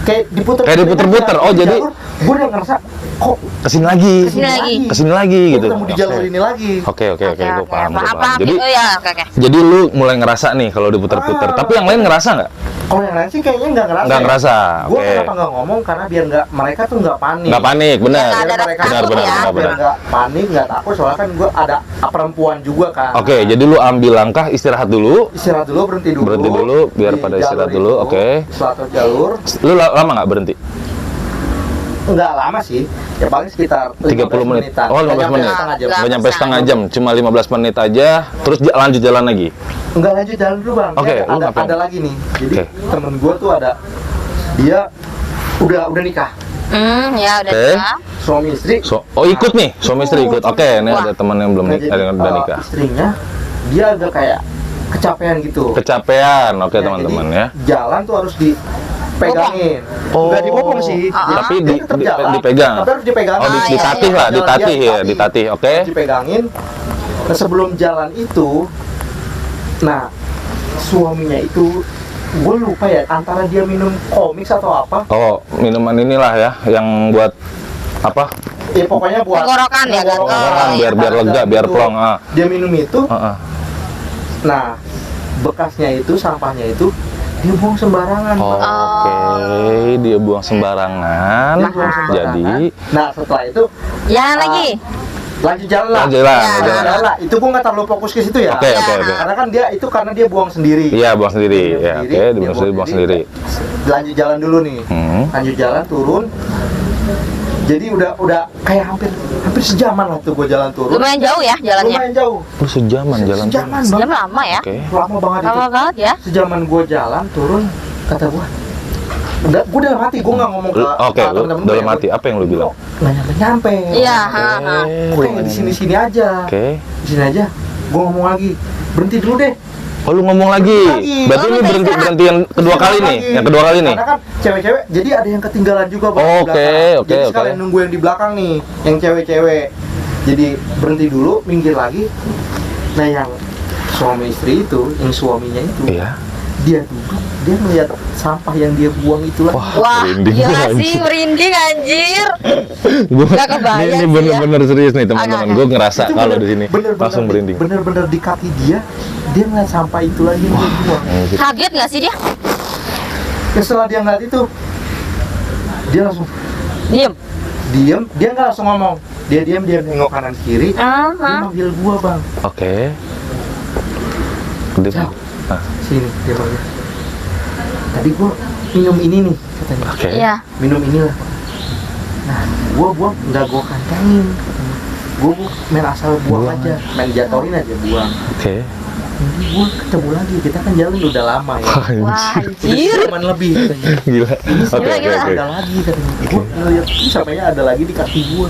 Kayak diputer. Kayak diputer-puter. Oh, jadi gue udah ngerasa kok kesini lagi. Kesini lagi. Kesini lagi gue gitu. ketemu di jalur Oke. ini lagi. Oke, gue paham, gua Paham. paham. Jadi Oh ya, oke. jadi lu mulai ngerasa nih kalau diputer-puter. Tapi yang lain ngerasa nggak? Kalau yang lain sih kayaknya nggak ngerasa. Nggak ngerasa. Gue Oke. kenapa nggak ngomong, karena biar nggak, mereka tuh nggak panik. Nggak panik, benar. Nggak ada Biar rasa mereka takut ya. biar nggak panik, nggak takut, soalnya kan gue ada perempuan juga kan. Oke, jadi lu ambil langkah istirahat dulu. Istirahat dulu, berhenti dulu. Berhenti dulu, biar di pada jalur istirahat dulu, itu, oke. Suatu jalur, Lu lama nggak berhenti? nggak lama sih, ya paling sekitar 30 menit. menitan. Oh, 15 Nggak nyampe menit. setengah jam. Nggak nyampe setengah jam, cuma 15 menit aja. Terus lanjut jalan lagi. Nggak lanjut jalan dulu, Bang. Oke, Dia lu ada, ngapain? ada lagi nih. Jadi Oke. temen gue tuh ada, dia udah nikah, Ya udah Oke. nikah. suami istri. Oh, ikut nih, suami istri ikut. Oke, ini Wah. ada teman yang belum Nah, nikah, jadi, yang udah nikah. istrinya dia agak kayak kecapean gitu. Kecapean, oke Ya, teman-teman jadi ya. Jalan tuh harus dipegangin. Oh. Nggak dibopong sih. Tapi Dia tetap jalan, dipegang. Tapi harus dipegangin. Oh, iya, ditatih iya. lah, Jalan ditatih dia ya, ditatih. Oke. Harus dipegangin. Nah, sebelum jalan itu, nah suaminya itu, gue lupa ya, antara dia minum komik atau apa. Oh, minuman inilah ya, yang buat apa? Ya pokoknya buat Tenggorokan ya, tenggorokan. gatal. Biar Karena lega, dari biar itu, plong, ah. Dia minum itu. Heeh. Nah, bekasnya itu, sampahnya itu dia buang sembarangan. Oh, Pak. Oke, dia buang sembarangan. Dia buang sembarangan. Jadi Nah, setelah itu Jalan lagi. lanjut jalan lah. Lanjut jalan, Ya. lanjut Lanjut jalan. jalan lah. Itu gue nggak terlalu fokus ke situ ya. Oke, oke, oke. Karena kan dia itu karena dia buang sendiri. Iya, buang sendiri. Ya, oke, dia buang sendiri. Lanjut jalan dulu nih. Lanjut jalan, turun. Jadi udah kayak hampir sejaman lah tuh gue jalan turun. Lumayan jauh ya jalannya. Lumayan jauh. Oh, sejaman jalan. Sejaman Jam banget. lama ya. Oke. Lama banget itu. Lama banget ya. Sejaman gue jalan turun, kata gue, gue udah mati, gue nggak ngomong ke Oke, lu temen-temen dalam gue. hati apa yang lu bilang? Nggak nyampe. Iya, ha. Gue di sini aja. Oke. Di sini aja. Gue ngomong lagi, berhenti dulu deh. Oh, lu ngomong lagi. Lagi. Berarti Oh, ini lu berhenti yang kedua kali nih. Yang kedua kali nih. Karena kan cewek-cewek, jadi ada yang ketinggalan juga Bang, Oh, di oke, belakang. oke, Jadi oke. sekalian nunggu yang di belakang nih, yang cewek-cewek. Jadi berhenti dulu, minggir lagi. Nah, yang suami istri itu, yang suaminya itu, Iya. dia duduk, dia melihat sampah yang dia buang itulah. Wah, Merinding gila gua, sih, anjing. merinding anjir. Gua Nggak kebayang ini sih bener-bener serius nih teman-teman. Agak. Gue ngerasa Itu kalau bener- di sini bener-bener langsung merinding. Bener-bener di kaki dia ngeliat sampah itu lagi yang dia buang. Anjir. Kaget nggak sih dia? Ya, setelah dia ngeliat itu, dia langsung Diem. diem, dia nggak langsung ngomong. Dia diam, dia nengok kanan kiri, dia Aha. manggil gua Bang. Oke. Gede. Jauh. Nah, Sini dia panggil. Tadi gua minum ini nih katanya. oke. Iya. Minum inilah. Nah, gua nggak gua kantongin katanya. Gua main asal buang aja, main jatohin aja buang. Oke. Ini gua ketemu lagi, kita kan jalan udah lama ya. Wah, Udah anjir. cuman lebih katanya. Gila. Ini Oke, Gila, oke, gila. oke. ada lagi katanya. Gua ngeliat "Ih, sampainya ada lagi di kaki gua.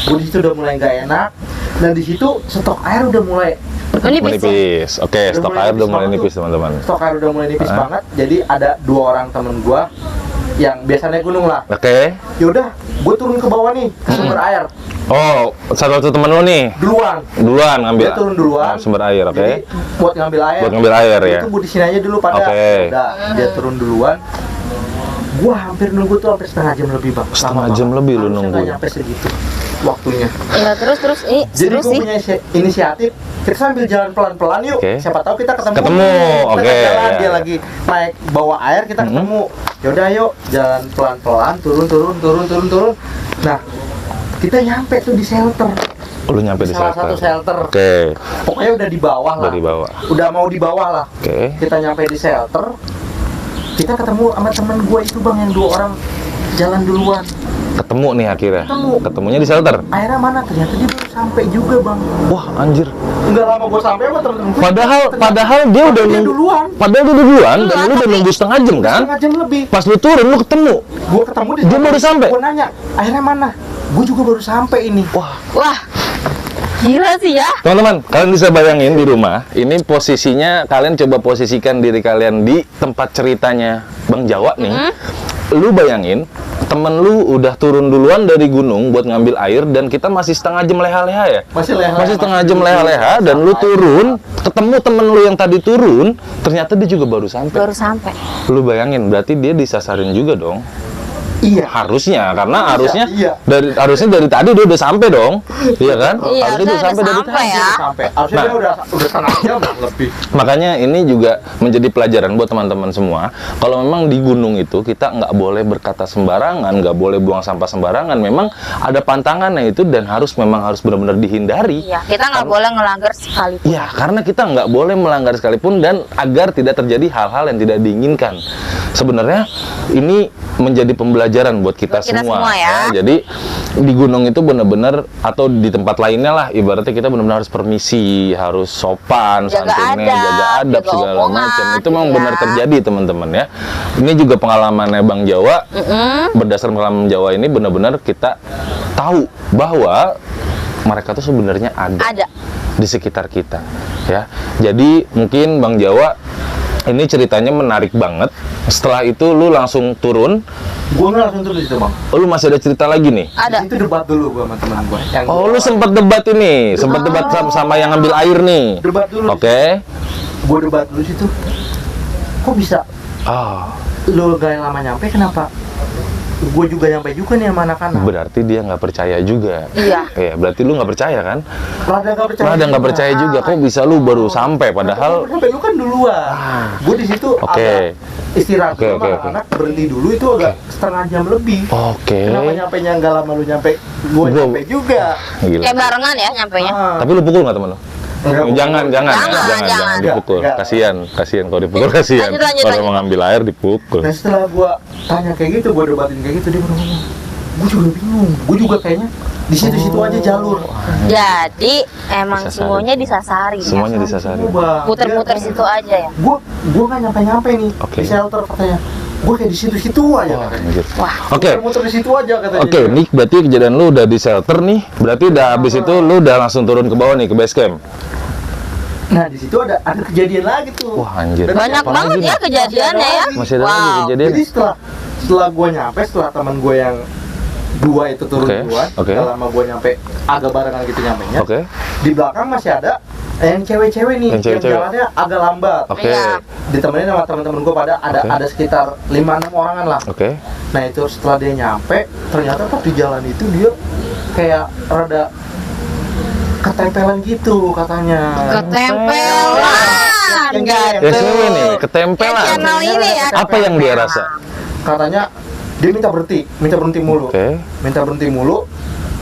Gua di situ udah mulai nggak enak. Dan di situ stok air udah mulai Menipis. ya? Menipis. Oke, Udah stok mulai air udah nipis mulai banget nipis, tuh. teman-teman. stok air udah mulai nipis Ah. banget. Jadi ada 2 orang temen gua yang biasa naik gunung lah. Oke. Yaudah, gua turun ke bawah nih ke sumber air Oh, satu temen lu nih duluan. ngambil Dia turun duluan. sumber air, oke. Jadi buat ngambil air. Buat ngambil air ya. Itu gua di sini aja dulu pada. Oke. Udah, dia turun duluan. Gua hampir nunggu tuh hampir setengah jam lebih, Bang. Setengah Lama jam banget. lebih lu Harusnya nunggu. nggak nyampe segitu waktunya. Iya, terus ini Jadi seru gue sih. punya inisiatif, kita sambil jalan pelan-pelan yuk. Oke. Siapa tahu kita ketemu. Ketemu, Kita oke, jalan, ya. dia lagi naik bawa air, kita ketemu. Yaudah yuk, jalan pelan-pelan, turun. Nah, kita nyampe tuh di shelter. Lu nyampe di Salah shelter. satu shelter. Oke. Pokoknya udah di bawah lah. Udah di bawah. Udah mau di bawah lah. Oke. Kita nyampe di shelter. Kita ketemu sama temen gue itu, Bang, yang 2 orang jalan duluan. Ketemu nih akhirnya. Ketemu. Ketemunya di shelter. Akhirnya mana? Ternyata dia baru sampai juga, Bang. Wah, anjir. Enggak lama gue sampai sama temen-temen gue. Padahal dia udah dia nunggu. duluan. Padahal dia duluan dan Duluan, lu udah tapi- nunggu setengah jam kan? Setengah jam lebih. Pas lu turun lu ketemu. Gue ketemu di Dia baru sampai? Gue nanya, akhirnya mana? Gue juga baru sampai ini. Wah, Wah. Gila sih ya. teman-teman, kalian bisa bayangin di rumah, ini posisinya kalian coba posisikan diri kalian di tempat ceritanya Bang Jawa nih. Lu bayangin, temen lu udah turun duluan dari gunung buat ngambil air dan kita masih setengah jam leha-leha ya. Masih setengah jam leha-leha dan lu turun, ketemu temen lu yang tadi turun, ternyata dia juga baru sampai. Baru sampai. Lu bayangin, berarti dia disasarin juga dong. Iya. Harusnya, karena harusnya iya. harusnya dari tadi dia udah sampai dong. Iya kan? Iya, Harusnya dia udah sampai dari sampai tadi. ya. Sampai. Harusnya Nah. dia udah setengah jam lebih. Makanya ini juga menjadi pelajaran buat teman-teman semua. Kalau memang di gunung itu kita nggak boleh berkata sembarangan, nggak boleh buang sampah sembarangan. Memang ada pantangannya itu dan memang harus benar-benar dihindari. Iya, kita nggak boleh ngelanggar sekalipun. Ya, karena kita nggak boleh melanggar sekalipun dan agar tidak terjadi hal-hal yang tidak diinginkan. Sebenarnya ini menjadi pembelajaran buat kita semua. ya. Jadi di gunung itu benar-benar atau di tempat lainnya lah, ibaratnya kita benar-benar harus permisi, harus sopan, Jaga santunnya, adab, jaga adab jaga segala omongan, macam. Itu memang ya. benar terjadi teman-teman ya. Ini juga pengalamannya Bang Jawa. Berdasarkan pengalaman Jawa ini benar-benar kita tahu bahwa mereka tuh sebenarnya ada di sekitar kita ya. Jadi mungkin Bang Jawa ini ceritanya menarik banget. Setelah itu lu langsung turun. Gue nggak langsung turun di situ, Bang. Oh, lu masih ada cerita lagi nih? Ada. Di situ debat dulu gue sama teman gue. Oh, lu sempat debat ini, sempat debat sama yang ngambil air nih. Debat dulu. Oke. Gue debat dulu situ. Kok bisa? Ah, Lu gak lama nyampe, kenapa? Gue juga nyampe juga nih sama anak-anak. berarti dia nggak percaya juga. Iya. Ya, berarti lu nggak percaya kan? Rada gak percaya. Rada nggak percaya juga. Kok bisa lu baru sampai padahal? Sampai lu kan duluan. Gue di situ Oke. agak istirahat Oke, dulu oke, sama oke. anak, berhenti dulu itu agak setengah jam lebih. Oke. Kenapa nyampe-nya nggak lama lu nyampe? Gue Gua- nyampe juga. Gila. Kayak barengan ya nyampenya. Tapi lu pukul nggak temen lu? Enggak, Jangan Jangan. dipukul. Enggak. Kasihan kalau dipukul kasihan. Lanjut. Kalau mau ngambil air dipukul. Nah setelah gue tanya kayak gitu, gue debatin kayak gitu, dia baru ngomong, gue juga bingung, gue juga kayaknya di situ-situ aja jalur. Jadi emang Disasari. semuanya disasari. Semuanya disasari. Puter-puter situ aja ya. Gue nggak nyampe nih Oke. di shelter katanya. Gue kayak di situ-situ aja katanya. Anjir. Wah. Oke. Muter di situ aja katanya. Oke, nih berarti kejadian lu udah di shelter nih. Berarti udah habis itu lu udah langsung turun ke bawah nih ke base camp. Nah di situ ada kejadian lagi tuh. Wah, anjir. Dan Banyak Apalagi banget nih? ya kejadiannya ya. Masih ada lagi Wow. kejadian. Jadi setelah gue nyampe, setelah teman gue yang 2 itu turun Oke, duluan, oke. gak lama gue nyampe, agak barengan gitu nyampenya. Oke. Di belakang masih ada yang cewek-cewek nih, Yang cewek-cewek. jalannya agak lambat. Oke. Iya. Ditemenin sama teman-teman gue pada Oke. ada sekitar 5-6 orangan lah. Oke. Nah itu setelah dia nyampe, ternyata pas di jalan itu dia kayak rada ketempelan gitu katanya. Ketempelan. Yang Ya cewek nih, ketempelan. Kayak channel ini ya. Apa yang dia rasa? Katanya dia minta berhenti mulu. Oke. Minta berhenti mulu.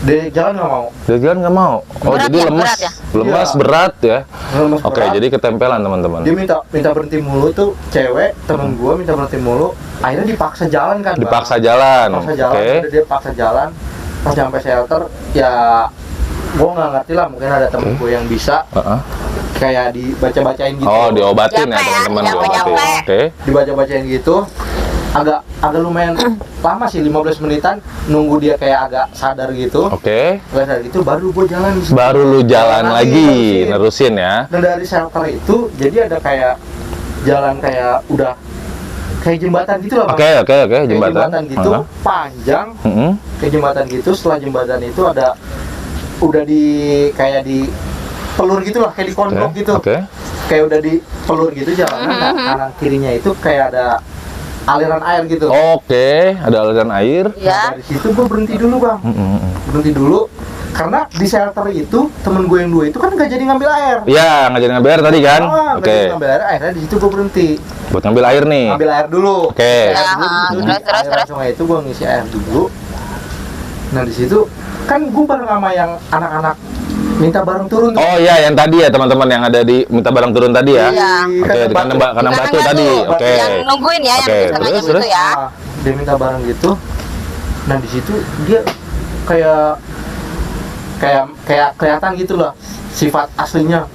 Dia jalan nggak mau. Dia jalan nggak mau. Oh, Berat jadi ya? lemes. Berat ya? Lemes, Iya. berat ya. Lemes Oke, berat. jadi ketempelan teman-teman. Dia minta berhenti mulu tuh, cewek temen gue minta berhenti mulu. Akhirnya dipaksa jalan kan, Bang. Dipaksa jalan. Paksa jalan, Oke. udah dia paksa jalan. Pas sampai shelter, ya gue nggak ngerti lah, mungkin ada temen gue yang bisa Heeh. kayak dibaca-bacain gitu. Oh, diobatin ya Capek ya, teman-teman, capek-capek. diobatin. Oke. Dibaca-bacain gitu. Agak lumayan lama sih, 15 menitan nunggu dia kayak agak sadar gitu. Oke. Agak sadar gitu, baru gue jalan di situ. Baru lu jalan lagi, nerusin. nerusin ya. Dan dari shelter itu, jadi ada kayak jalan kayak udah kayak jembatan gitu lah, Bang. Oke, Kayak jembatan. gitu, Heeh. panjang. Mm-mm. Kayak jembatan gitu, setelah jembatan itu ada udah di kayak di pelur gitu lah, kayak di konblok gitu. Oke. Kayak udah di pelur gitu jalanan, nah, kanan kirinya itu kayak ada aliran air gitu. Oke, ada aliran air. Ya. Dari situ gue berhenti dulu, Bang. Berhenti dulu karena di shelter itu temen gue yang dua itu kan nggak jadi ngambil air. Ya, nggak jadi ngambil air tadi kan? Nggak Oke. jadi ngambil air, akhirnya di situ gue berhenti. Buat ngambil air nih. Ngambil air dulu. Oke. Ya, Air dulu, di terus. aliran sungai itu gue ngisi air dulu. Nah di situ kan gue bareng sama yang anak-anak minta bareng turun. Oh iya, yang tadi ya teman-teman yang ada di minta barang turun tadi ya. Iya. Oke, di kandang Di kandang batu kandang tadi. batu. Oke. Yang nungguin ya, Oke, yang setengah jam terus? itu ya. Nah, dia minta bareng gitu. Nah di situ dia kayak kelihatan gitu lah sifat aslinya.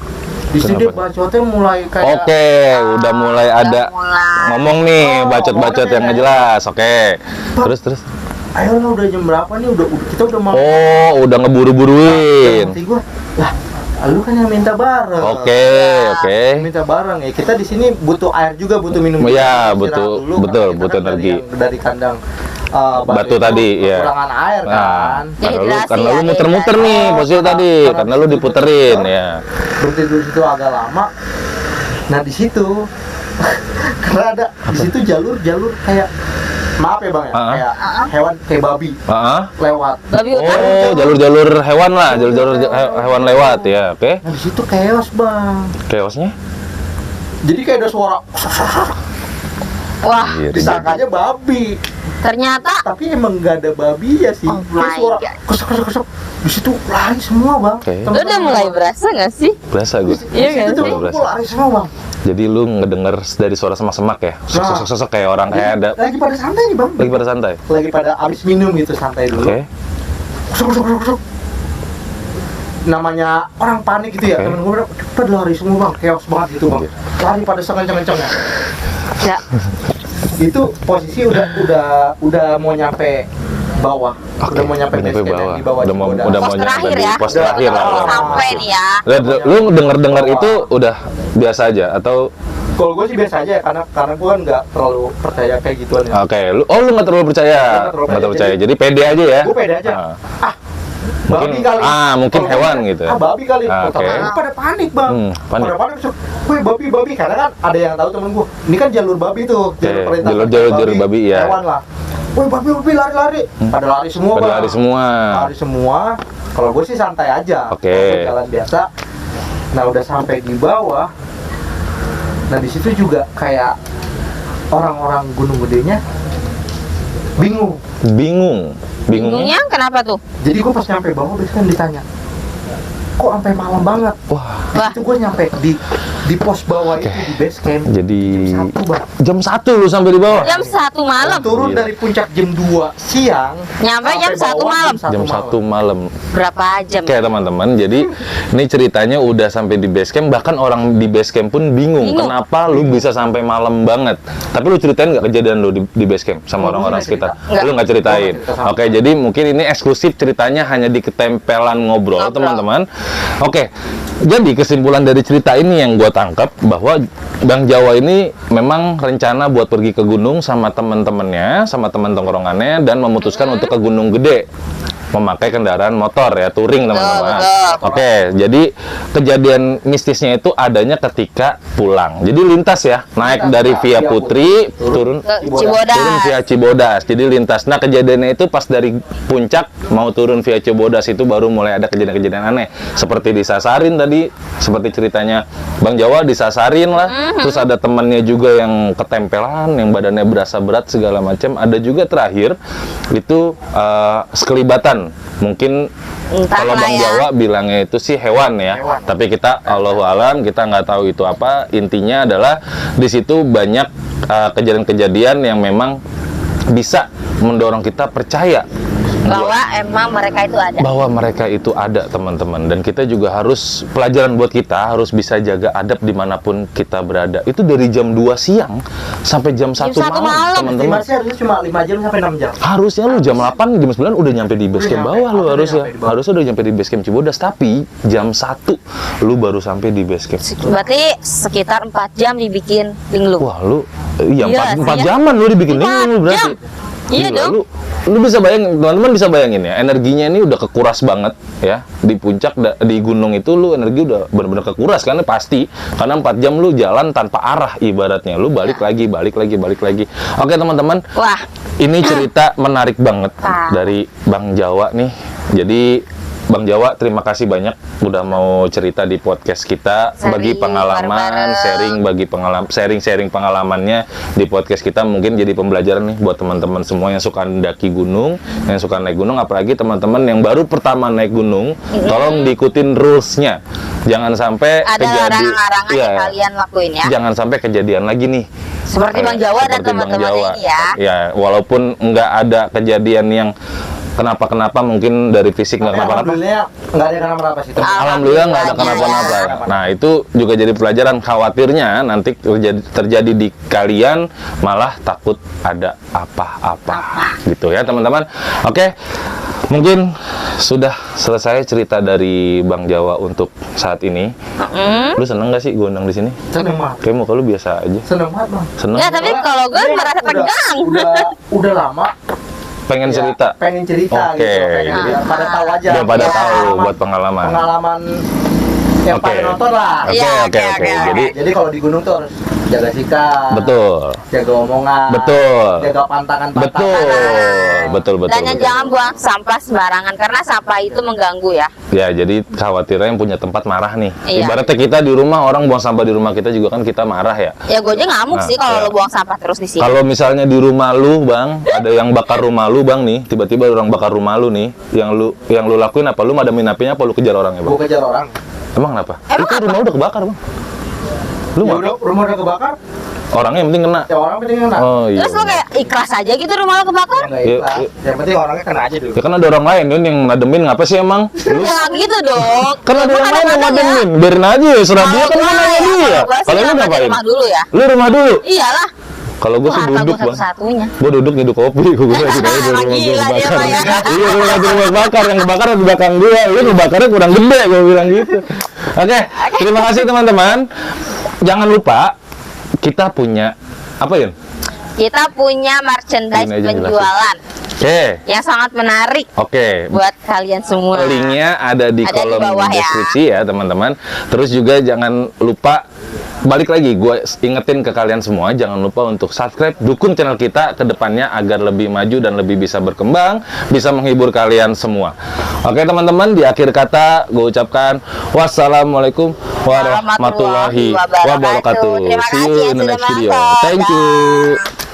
Di situ dia Kenapa? bacotnya mulai kayak Oke, udah mulai ada mulai. ngomong nih, Oh, bacot-bacot ngomongnya yang nggak kayak- jelas. Oke. Terus. ayo lah udah jam berapa nih, udah kita udah mau. Oh, udah ngeburu-buruin. Nanti gua, lah lu kan yang minta bareng. Oke, oke. Minta bareng ya. Kita di sini butuh air juga, butuh minum. Iya, juga, istirahat betul, dulu, betul, karena kita butuh kan dari energi. dari kandang Batu itu tadi, ya. kekurangan air Nah, kan. Dehidrasi karena lu ya, muter-muter dehidrasi. nih posisi tadi, karena karena di lu situ diputerin muter, ya. Berhenti dulu situ agak lama. Nah di situ karena ada di situ jalur kayak maaf ya bang ya, kayak hewan kayak babi Heeh. lewat. Babi hutan. Oh, jalur-jalur hewan lah, jalur-jalur hewan lewat ya. Oke. Nah di situ chaos bang. Chaosnya? Jadi kayak ada suara, Wah, Anjir, disangkanya babi, ternyata tapi emang nggak ada babi ya sih. Oh Kayak my suara God. kesek. Di situ lari semua bang. Oke. lu udah mulai berasa nggak sih? Berasa gue. Iya nggak Itu sih? Berasa. lari semua bang. Jadi lu ngedenger dari suara semak-semak ya? Sosok-sosok kayak orang kayak ada Lagi pada santai nih bang. lagi pada santai. Lagi pada abis minum gitu santai dulu. Oke. Kusuk. Namanya orang panik gitu ya, Oke. temen gue bilang, pada lari semua bang, chaos banget gitu bang. Lari pada sekencang-kencangnya. Ya. Itu posisi udah mau nyampe bawah, udah mau nyampe base camp yang di bawah Udah mau Cibodas. udah mau Pos nyampe terakhir di ya? pos Udah terakhir lah. mau Sampai nih ya. Lu denger itu udah biasa aja atau Kalau gue sih biasa aja ya, karena gue kan nggak terlalu percaya kayak gituan ya. oke, lu nggak terlalu percaya. Nggak terlalu Nggak terlalu percaya. percaya. Jadi pede aja ya. Gue pede aja. Ah. Babi Mungkin- kali. mungkin Kalau hewan gua, gitu. babi kali. Ah, Kalau oke. temen gua pada panik bang. Panik. Pada panik. Wih babi. Karena kan ada yang tahu temen gue. Ini kan jalur babi tuh. Jalur Oke, perintah. jalur babi, ya. Hewan lah. Wih babi lari. Pada lari semua Pada bang. lari semua. Lari semua. Kalau gue sih santai aja. Oke. Kalau gua jalan biasa. Nah udah sampai di bawah. Nah di situ juga kayak orang-orang Gunung Gedenya bingung. Bingungnya? Bingungnya kenapa tuh? Jadi gue pas nyampe bawah biasanya kan ditanya, kok sampai malam banget? Wah, Wah. Itu gue nyampe di pos bawah itu di base camp. jadi Satu bang. jam 1 lu sampai di bawah. Jam 1 malam. Turun Gila. dari puncak jam 2 siang. Nyampe jam sampai 1 bawah malam. Jam 1 malam. Berapa jam? Oke teman-teman, jadi ini ceritanya udah sampai di base camp, bahkan orang di base camp pun bingung, Bingung. kenapa lu bisa sampai malam banget. Tapi lu ceritain nggak kejadian lu di base camp sama Oh, orang-orang gua nggak sekitar? cerita. Lu nggak ceritain. Gua nggak cerita sama Oke, jadi mungkin ini eksklusif ceritanya hanya di ketempelan ngobrol, Ngobrol. teman-teman. Oke, jadi kesimpulan dari cerita ini yang gua tangkap bahwa Bang Jawa ini memang rencana buat pergi ke gunung sama teman-temannya, sama teman tongkrongannya, dan memutuskan untuk ke Gunung Gede memakai kendaraan motor ya, touring teman-teman. betul. Oke, jadi kejadian mistisnya itu adanya ketika pulang. Jadi lintas ya, naik Lintas, dari ya, via via Putri, turun Ke Cibodas. Cibodas. turun via Cibodas. Jadi lintas. Nah, kejadiannya itu pas dari puncak mau turun via Cibodas itu baru mulai ada kejadian-kejadian aneh. Seperti disasarin tadi, seperti ceritanya Bang Jawa disasarin lah. Terus ada temannya juga yang ketempelan, yang badannya berasa berat segala macam. Ada juga terakhir itu sekelibatan hewan. Mungkin kalau Entahlah Bang ya. Jawa bilangnya itu sih hewan ya. Hewan. Tapi kita Allahu alam, kita nggak tahu itu apa. Intinya adalah di situ banyak kejadian-kejadian yang memang bisa mendorong kita percaya Bahwa emang mereka itu ada. bahwa mereka itu ada, teman-teman. Dan kita juga harus, pelajaran buat kita harus bisa jaga adab dimanapun kita berada. Itu dari jam 2 siang sampai jam 1 1 malam. teman-teman. Estimasi harusnya cuma 5 jam sampai 6 jam. Harusnya lu jam 8, jam 9 udah nyampe di base camp bawah lu harusnya. Harusnya udah nyampe di base camp Cibodas, tapi jam 1 lu baru sampai di base camp. Berarti sekitar 4 jam dibikin linglung. Wah, lu iya Iya, 4 iya. jaman lu dibikin 4 ini lu berarti. jam. Iya Gila, dong. Lu bisa bayangin, teman-teman bisa bayangin ya, energinya ini udah kekuras banget ya. Di puncak di gunung itu lu energi udah benar-benar kekuras karena pasti karena 4 jam lu jalan tanpa arah ibaratnya. Lu balik lagi. Oke, teman-teman. Wah, Ini cerita menarik banget dari Bang Jawa nih. Jadi Bang Jawa, terima kasih banyak udah mau cerita di podcast kita, bagi pengalaman, sharing pengalamannya di podcast kita. Mungkin jadi pembelajaran nih buat teman-teman semua yang suka mendaki gunung, yang suka naik gunung, apalagi teman-teman yang baru pertama naik gunung, tolong diikutin rules-nya. Jangan sampai ada larangan-larangan yang kalian lakuin ya. Jangan sampai kejadian lagi nih. Seperti Bang Jawa dan Seperti Bang teman-teman Jawa. ini ya. Ya, walaupun nggak ada kejadian yang kenapa-kenapa, mungkin dari fisik nggak kenapa-napa. Alhamdulillah nggak ada kenapa-napa sih. Alhamdulillah nggak ada kenapa-napa. Ya. Nah, itu juga jadi pelajaran. Khawatirnya nanti terjadi di kalian malah takut ada apa-apa gitu ya, teman-teman. Oke, mungkin sudah selesai cerita dari Bang Jawa untuk saat ini. Lu seneng nggak sih gue undang di sini? Seneng banget. Kayak muka lu biasa aja. Seneng banget bang. Seneng. Ya, tapi kalau gue merasa tegang. Udah lama. Pengen Ya, cerita. pengen cerita Oke, gitu. Pengen jadi pada tahu aja. biar pada Ya, tahu buat pengalaman. Pengalaman yang Oke. pada nonton lah. Oke, Iya, oke, oke, oke. oke. Jadi Kalau di gunung tuh harus jaga sikap. betul. Jaga omongan. Betul. Jaga pantangan-pantangan. Betul. Dan yang jangan buang sampah sembarangan karena sampah itu mengganggu ya. Ya, jadi khawatirnya yang punya tempat marah nih. Iya. Ibaratnya kita di rumah, orang buang sampah di rumah kita juga kan kita marah ya. Ya gue aja ngamuk Nah, sih kalau iya. lo buang sampah terus di sini. Kalau misalnya di rumah lu, Bang, ada yang bakar rumah lu, Bang nih, tiba-tiba orang bakar rumah lu nih, yang lu lakuin apa? Lu madamin apinya apa lu kejar orangnya, Bang? Gue kejar orang. Emang kenapa? Emang Itu rumah udah kebakar, Bang. Lu Ya nggak? udah, rumah udah kebakar. Orangnya yang penting kena. Ya orang penting kena. Oh iya. Terus lo kayak ikhlas aja gitu rumah lo kebakar? Ya, nggak Iya, ikhlas. iya. Yang penting orangnya kena aja dulu. Ya kan ada orang lain Yun, yang ngademin, ngapa sih emang? Lu Ya gitu dong. kan ada Gua yang lain yang kadang-kadang ya, ngademin, biarin aja ya, serah dia kan gua namanya ya, dia. gua sih Kalau lu ngambil ngapain? rumah dulu ya. Lu rumah dulu? Iyalah. Kalau gue sih Harta duduk, gua Bang. satu-satunya. Gue duduk nyeduh kopi, gue lagi dari rumah gue Gila dia, kebakar. Pak, ya. Iya, gue lagi rumah bakar, yang kebakar di belakang gue. Lu ngebakarnya kurang gede, gue bilang gitu. Oke, terima kasih teman-teman. Jangan lupa kita punya apa Yun? Kita punya merchandise Ini aja jelasin. penjualan Oke, yang sangat menarik oke. buat kalian semua. Linknya ada di Ada di kolom bawah ya. deskripsi ya teman-teman. Terus juga jangan lupa, balik lagi gue ingetin ke kalian semua, jangan lupa untuk subscribe, dukung channel kita ke depannya agar lebih maju dan lebih bisa berkembang, bisa menghibur kalian semua. Oke teman-teman, di akhir kata gue ucapkan wassalamualaikum warahmatullahi wabarakatuh. Terima See kasih you yang in the sudah next video. menonton. Thank you.